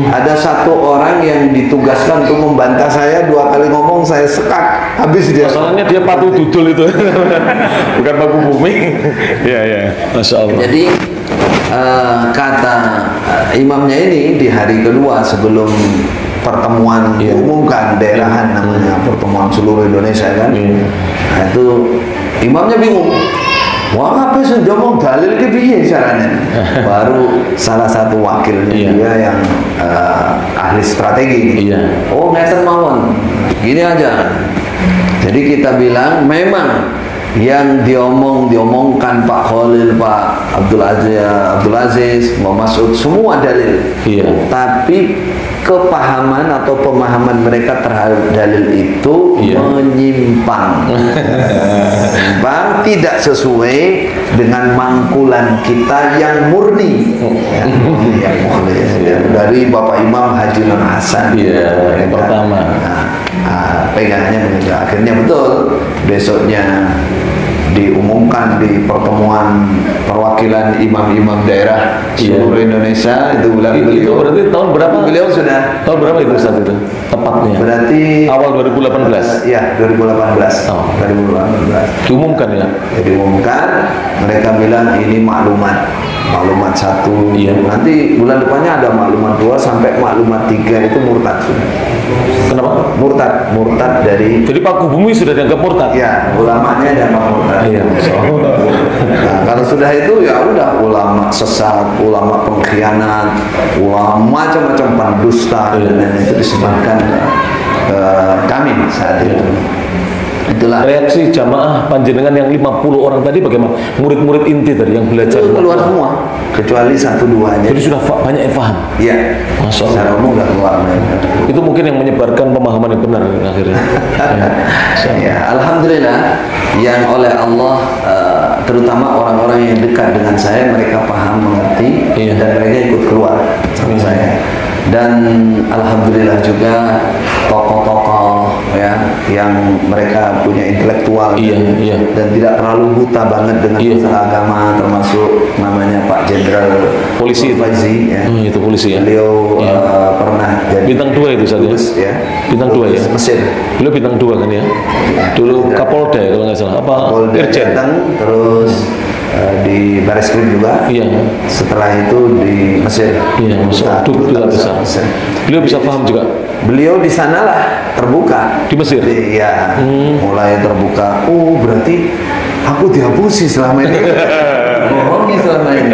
Ada satu orang yang ditugaskan untuk membantah saya, 2 kali ngomong saya sekat, habis dia. Masalahnya dia patuh dudul itu, bukan Pak Bumi. Masya Allah. Jadi kata imamnya ini di hari kedua sebelum pertemuan diumumkan daerahan, namanya pertemuan seluruh Indonesia kan. Nah, itu imamnya bingung. Wah, apa sudah mau dalil ke piye caranya? Baru salah satu wakilnya dia yang ahli strategi. Oh, ngeten mawon. Gini aja. Jadi kita bilang memang yang diomongkan Pak Khalil, Pak Abdul Aziz, Pak Masud, semua dalil. Tapi kepahaman atau pemahaman mereka terhadap dalil itu menyimpang. Tidak sesuai dengan mangkulan kita yang murni. Dari Bapak Imam Haji Nur Hasan. Yang pertama. Pegangannya begitu. Akhirnya betul, besoknya diumumkan di pertemuan perwakilan imam-imam daerah seluruh Indonesia itu bulan itu berarti tahun berapa? Beliau sudah tahun berapa itu saat itu tepatnya? Berarti awal 2018. Ya 2018. 2018 diumumkan ya. Diumumkan, mereka bilang ini maklumat satu. Nanti bulan depannya ada maklumat 2 sampai maklumat 3 itu murtad sudah. Kenapa? Murtad dari. Jadi Pak Bumi sudah dianggap murtad. Ya, ulamanya dianggap murtad. Nah, kalau sudah itu ya udah ulama sesat, ulama pengkhianat, ulama macam-macam pendusta dan itu disebutkan kami saat itu. Itulah. Reaksi jamaah panjenengan yang 50 orang tadi bagaimana? Murid-murid inti tadi yang belajar Itu keluar semua, kecuali 1-2 aja. jadi sudah banyak yang paham. Iya. Masya Allah. Secara umum udah keluar. Itu mungkin yang menyebarkan pemahaman yang benar akhirnya. Ya, alhamdulillah yang oleh Allah terutama orang-orang yang dekat dengan saya, mereka paham, mengerti, Iya. dan mereka ikut keluar sama saya. Dan alhamdulillah juga tokoh-tokoh ya yang mereka punya intelektual Iya. dan tidak terlalu buta banget dengan Iya. masalah agama, termasuk namanya Pak Jenderal Polisi itu. Faizi ya. Itu polisi ya. Beliau Iya. pernah jadi Bintang 2 itu saja. ya. Bintang 2 ya. Mesir. Beliau bintang 2 kan ya. Dulu Kapolda ya kalau nggak salah. Apa? Polda Irjen. datang, terus di Baris Krim juga. Iya. Setelah itu di Mesir. Iya, Mesir. Duta besar. Mesir. Beliau bisa paham juga. Beliau di sanalah terbuka. Di Mesir? Iya, mulai terbuka. Oh, berarti aku dihapusi selama ini. Bohongi selama ini.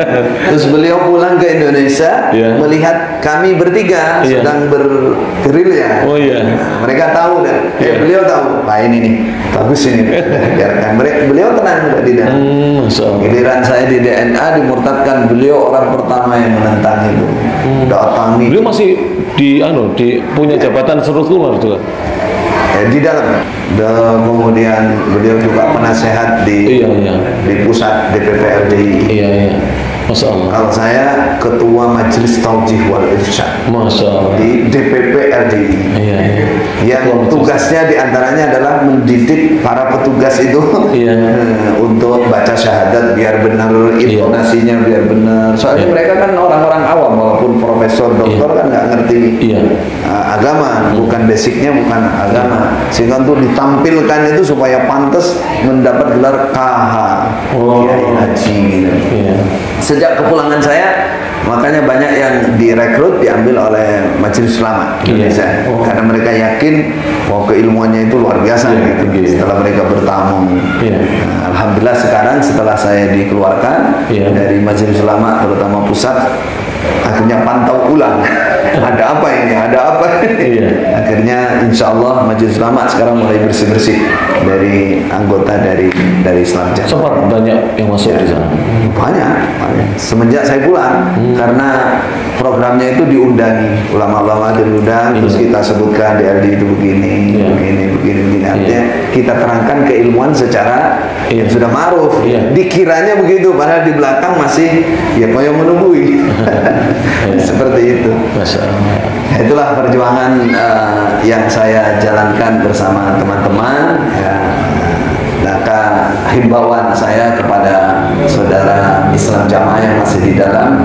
Terus beliau pulang ke Indonesia, Iya. melihat kami bertiga Iya. sedang bergerilya. Oh iya. Mereka tahu dan Iya. beliau tahu. Wah ini nih, bagus ini. Biarkan. Beliau tenang di dalam. Masya Allah. Giliran saya di DNA dimurtadkan, beliau orang pertama yang menentang itu. Datangi. Beliau masih punya jabatan serut-luar juga. Di dalam. Dan kemudian beliau juga penasehat di Iya. di pusat DPP RDI. Iya. Masya Allah. Kalau saya ketua Majelis Taujih wal Irsyad Masya Allah. di DPP RDI. Iya. Yang tugasnya diantaranya adalah mendidik para petugas itu Iya. untuk baca syahadat biar benar, intonasinya biar benar. Soalnya mereka kan orang-orang awam, walaupun profesor, doktor kan nggak ngerti Iya. agama, bukan basicnya bukan agama, sehingga untuk ditampilkan itu supaya pantas mendapat gelar KH, Kiai Haji. Iya. Sejak kepulangan saya, makanya banyak yang direkrut diambil oleh Majelis Ulama Indonesia, karena mereka yakin bahwa keilmuannya itu luar biasa setelah mereka bertamu. Nah, alhamdulillah sekarang setelah saya dikeluarkan dari Majelis Ulama terutama pusat, akhirnya pantau ulang ada apa ini, ada apa ini. Akhirnya insya Allah Majelis Ulama sekarang mulai bersih-bersih dari anggota dari Islam Jannah. Sempat banyak yang masuk di sana. Banyak. Semenjak saya pulang, karena programnya itu diundangi, ulama-ulama diundang, terus kita sebutkan di LD itu begini. Artinya kita terangkan keilmuan secara yang sudah ma'ruf. Dikiranya begitu, padahal di belakang masih koyong menunggui. Seperti itu. Itulah perjuangan yang saya jalankan bersama teman-teman. Maka himbauan saya kepada saudara Islam jamaah yang masih di dalam,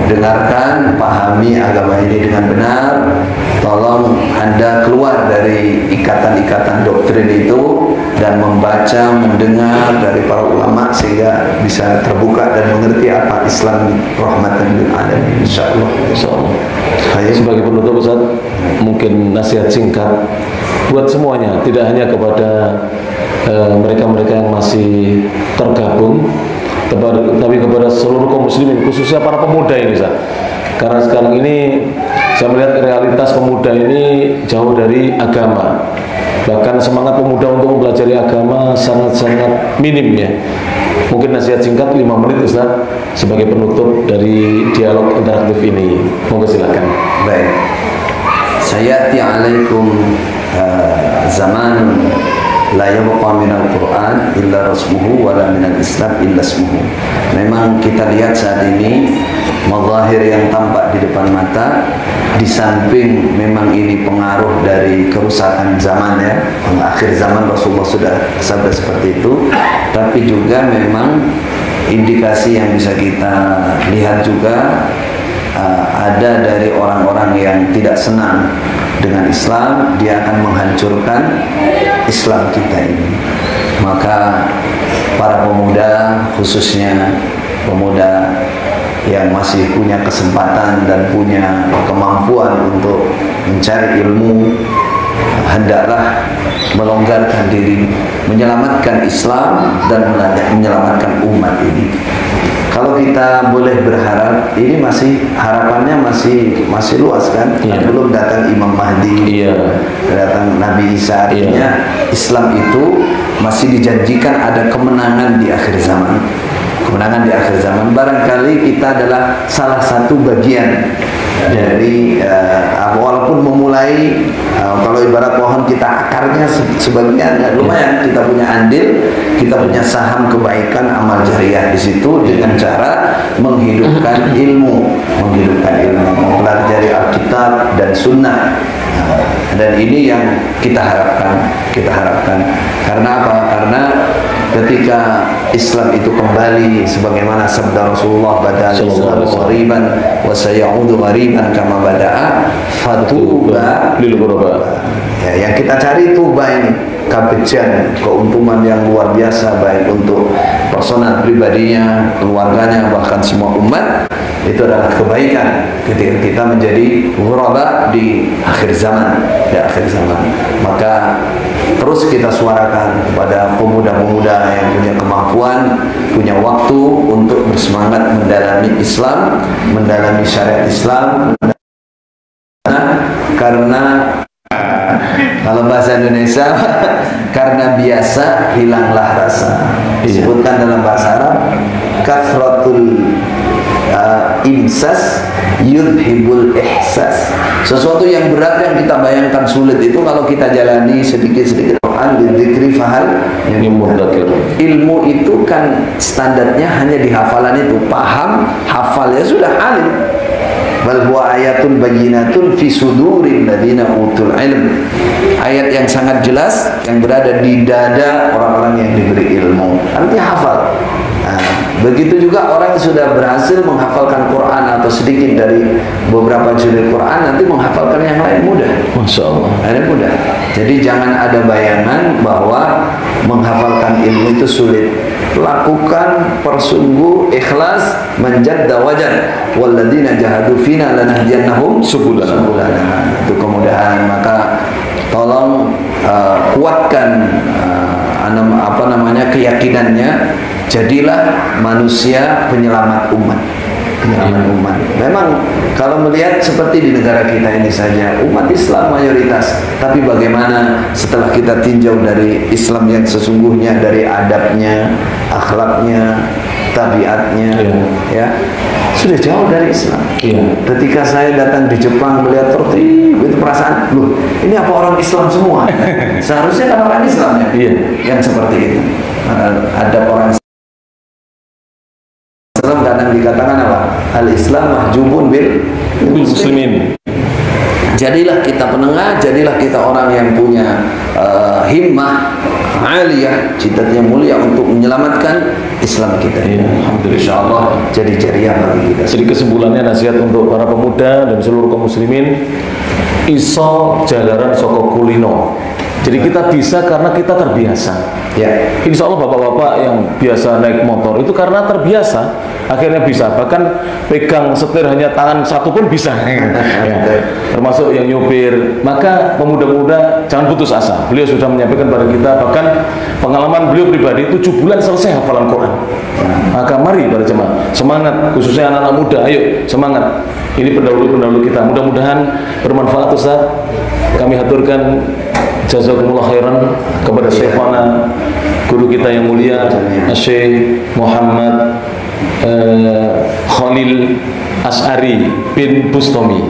dengarkan, pahami agama ini dengan benar. Tolong Anda keluar dari ikatan-ikatan doktrin itu dan membaca, mendengar dari para ulama sehingga bisa terbuka dan mengerti apa Islam rahmatan lil alamin. Insyaallah. Sebagai penutup Ustaz, mungkin nasihat singkat buat semuanya, tidak hanya kepada mereka-mereka yang masih tergabung, tapi kepada seluruh kaum muslimin, khususnya para pemuda ini Ustaz. Karena sekarang ini saya melihat realitas pemuda ini jauh dari agama, bahkan semangat pemuda untuk mempelajari agama sangat-sangat minim ya. Mungkin nasihat singkat 5 menit Ustaz sebagai penutup dari dialog interaktif ini. Monggo silakan. Baik. Sayati alaikum zaman la yabqa minal Quran illa rasmuhu wa la minal Islam illa ismuhu. Memang kita lihat saat ini mazahir yang tampak di depan mata, di samping memang ini pengaruh dari kerusakan zaman ya, akhir zaman Rasulullah sudah sabda seperti itu, tapi juga memang indikasi yang bisa kita lihat juga ada dari orang-orang yang tidak senang dengan Islam, dia akan menghancurkan Islam kita ini. Maka para pemuda, khususnya pemuda yang masih punya kesempatan dan punya kemampuan untuk mencari ilmu, hendaklah melonggarkan diri menyelamatkan Islam dan menyelamatkan umat ini. Kalau kita boleh berharap, ini harapannya masih luas kan? Belum datang Imam Mahdi, datang Nabi Isa, artinya Islam itu masih dijanjikan ada kemenangan di akhir zaman. Kemenangan di akhir zaman. Barangkali kita adalah salah satu bagian dari walaupun memulai kalau ibarat pohon kita akarnya sebagian lumayan, kita punya andil, kita punya saham kebaikan amal jariah di situ dengan cara menghidupkan ilmu, mempelajari Alkitab dan Sunnah. Dan ini yang kita harapkan. Karena apa? Karena ketika Islam itu kembali sebagaimana sabda Rasulullah, badal Islam ghariban wa sayaudu ghariban kama bada'a fatuba lil ghuraba. Ya, yang kita cari tuba ini, kebejan, keuntungan yang luar biasa baik untuk personal pribadinya, keluarganya, bahkan semua umat. Itu adalah kebaikan ketika kita menjadi ghuraba di akhir zaman, Maka terus kita suarakan kepada pemuda-pemuda yang punya kemampuan, punya waktu untuk bersemangat mendalami Islam, mendalami syariat Islam, karena kalau bahasa Indonesia karena biasa hilanglah rasa. Disebutkan dalam bahasa Arab kathratul imsas yudhibul ihsas. Sesuatu yang berat yang kita bayangkan sulit itu kalau kita jalani sedikit-sedikit. Dzikri fahal yang mudzakir. Ilmu itu kan standarnya hanya di hafalan itu, paham, hafal ya sudah alim. Bal huwa ayatun bayyinatun fi suduril ladina utul ilm. Ayat yang sangat jelas yang berada di dada orang-orang yang diberi ilmu. Artinya hafal. Begitu juga orang yang sudah berhasil menghafalkan Quran atau sedikit dari beberapa juzul Quran, nanti menghafalkan yang lain mudah. Masya Allah. Ada mudah. Jadi jangan ada bayangan bahwa menghafalkan ilmu itu sulit. Lakukan persungguh, ikhlas, menjadda wajan. Walladzina jahadu fina lanahdiyannahum subulana. Itu kemudahan. Maka tolong kuatkan keyakinannya. Jadilah manusia penyelamat umat. Memang kalau melihat seperti di negara kita ini saja, umat Islam mayoritas. Tapi bagaimana setelah kita tinjau dari Islam yang sesungguhnya, dari adabnya, akhlaknya, tabiatnya, ya sudah jauh dari Islam. Ketika saya datang di Jepang melihat tertib, itu perasaan, loh, ini apa orang Islam semua? Seharusnya kan orang Islam ya, yang seperti itu. Adab orang Islam kadang dikatakan apa? Al-Islam mahjubun bil muslimin. Jadilah kita penengah, jadilah kita orang yang punya himmah aliyah, cita-cita mulia untuk menyelamatkan Islam kita. Insyaallah jadi jariah bagi kita. Jadi kesimpulannya nasihat untuk para pemuda dan seluruh kaum muslimin, iso jalaran soko kulino. Jadi kita bisa karena kita terbiasa. Insya Allah bapak-bapak yang biasa naik motor itu karena terbiasa, akhirnya bisa. Bahkan pegang setir hanya tangan satu pun bisa. Termasuk yang nyopir. Maka pemuda-pemuda jangan putus asa. Beliau sudah menyampaikan pada kita, bahkan pengalaman beliau pribadi 7 bulan selesai hafalan Quran. Maka mari para jemaah semangat, khususnya anak-anak muda, ayo semangat. Ini pendahulu-pendahulu kita. Mudah-mudahan bermanfaat Ustaz. Kami haturkan jazakumullah khairan kepada Syekhana, guru kita yang mulia Syekh Muhammad Khalil Asy'ari bin Bustami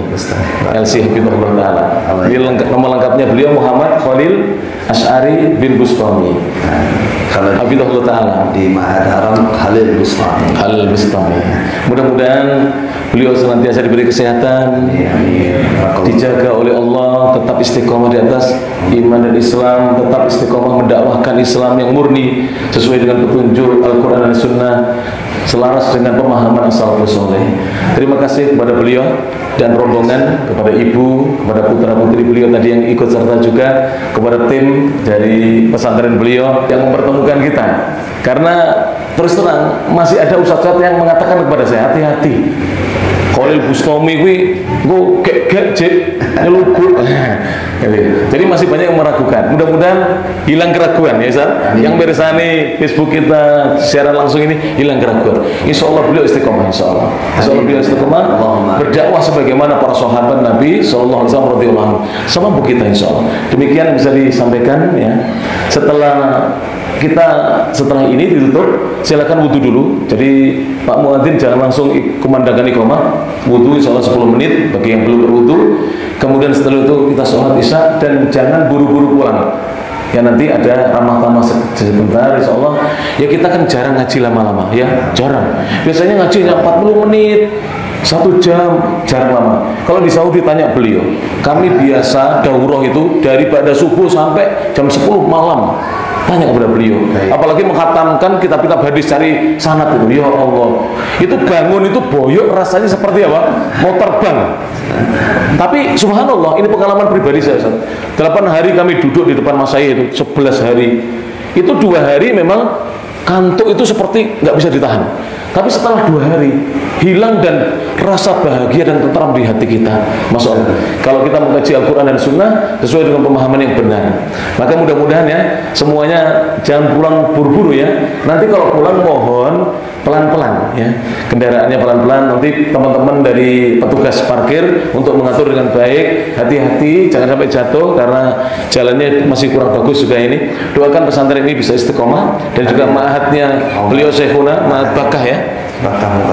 LC Hafizahullah Ta'ala. Nama lengkapnya beliau Muhammad Khalil Asy'ari bin Bustami Hafizahullah Ta'ala di Ma'had Haram Khalil Bustami. Mudah-mudahan beliau senantiasa diberi kesehatan, dijaga oleh Allah, tetap istiqomah di atas iman dan Islam, tetap istiqomah mendakwahkan Islam yang murni sesuai dengan petunjuk Al-Quran dan Sunnah, selaras dengan pemahaman as-salafus saleh. Terima kasih kepada beliau dan rombongan, kepada ibu, kepada putra-putri beliau tadi yang ikut serta juga, kepada tim dari pesantren beliau yang mempertemukan kita. Karena terus terang masih ada ustadz yang mengatakan kepada saya, hati-hati, Khalil Bustami kuwi engko gek nyelugu. Jadi masih banyak yang meragukan. Mudah-mudahan hilang keraguan ya Ustaz. Yang mirsani Facebook kita siaran langsung ini hilang keraguan. Insyaallah beliau istiqomah insyaallah. Insyaallah beliau istiqomah berdakwah sebagaimana para sahabat Nabi sallallahu alaihi wasallam radhiyallahu anhu. Sama bu kita insyaallah. Demikian yang bisa disampaikan ya. Setelah ini ditutup, silakan wudhu dulu. Jadi Pak Muadzin jangan langsung kumandangkan iqamah, wudhu insyaallah 10 menit bagi yang belum berwudhu. Kemudian setelah itu kita sholat isya dan jangan buru-buru pulang. Ya nanti ada ramah tamah sebentar insyaallah. Ya kita kan jarang ngaji lama-lama ya, jarang. Biasanya ngajinya 40 menit. 1 jam, jarang lama. Kalau di Saudi tanya beliau, kami biasa daurah itu dari pada subuh sampai jam 10 malam. Tanya kepada beliau. Apalagi menghatamkan kitab-kitab hadis cari sanad itu. Ya Allah, itu bangun itu boyok rasanya seperti apa? Mau terbang. Tapi subhanallah, ini pengalaman pribadi saya. 8 hari kami duduk di depan mas saya itu, 11 hari. Itu 2 hari memang kantuk itu seperti nggak bisa ditahan. Tapi setelah 2 hari hilang dan rasa bahagia dan tentram di hati kita. Masya Allah. Kalau kita mengkaji Al-Quran dan Sunnah sesuai dengan pemahaman yang benar, maka mudah-mudahan ya semuanya jangan pulang buru-buru ya. Nanti kalau pulang mohon pelan-pelan ya, kendaraannya pelan-pelan. Nanti teman-teman dari petugas parkir untuk mengatur dengan baik. Hati-hati jangan sampai jatuh karena jalannya masih kurang bagus juga ini. Doakan pesantren ini bisa istiqomah dan juga ma'hadnya beliau Syekhuna Ma'had Bakah ya.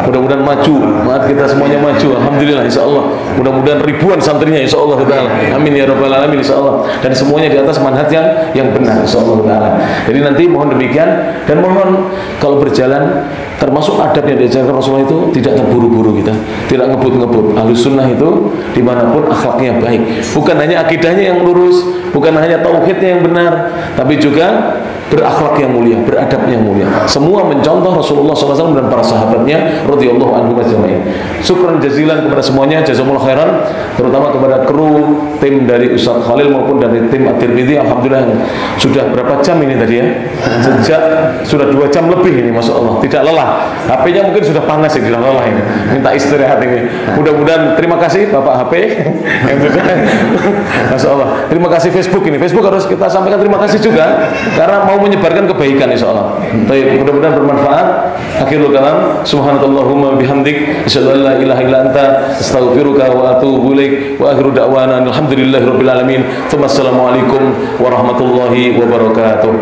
Mudah-mudahan maju, maaf kita semuanya maju. Alhamdulillah insyaallah. Mudah-mudahan ribuan santrinya insyaallah taala. Amin ya rabbal alamin insyaallah. Dan semuanya di atas manhaj yang benar insyaallah taala. Jadi nanti mohon demikian dan mohon kalau berjalan termasuk adab yang diajarkan Rasulullah itu tidak terburu-buru kita, tidak ngebut-ngebut. Ahlus sunnah itu dimanapun akhlaknya baik. Bukan hanya akidahnya yang lurus, bukan hanya tauhidnya yang benar, tapi juga berakhlak yang mulia, beradab yang mulia. Semua mencontoh Rasulullah SAW dan para sahabatnya radhiyallahu anhum ajma'in. Syukran jazilan kepada semuanya, jazakumullah khairan, terutama kepada kru tim dari Ustaz Khalil maupun dari tim At-Tirmidzi. Alhamdulillah sudah berapa jam ini tadi ya? Sejak sudah 2 jam lebih ini, masya Allah, tidak lelah. HP-nya mungkin sudah panas ya, sudah lelah ini. Minta istirahat ini. Mudah-mudahan terima kasih Bapak HP yang sudah, masya Allah. Terima kasih Facebook ini. Facebook harus kita sampaikan terima kasih juga karena mau menyebarkan kebaikan insyaallah. Baik, mudah-mudahan bermanfaat. Akhirul kalam, subhanakallahumma bihamdik, asyhadu an la ilaha illa anta, astaghfiruka wa atubu ilaik. Wa akhiru da'wana alhamdulillahirabbil alamin. Assalamualaikum warahmatullahi wabarakatuh.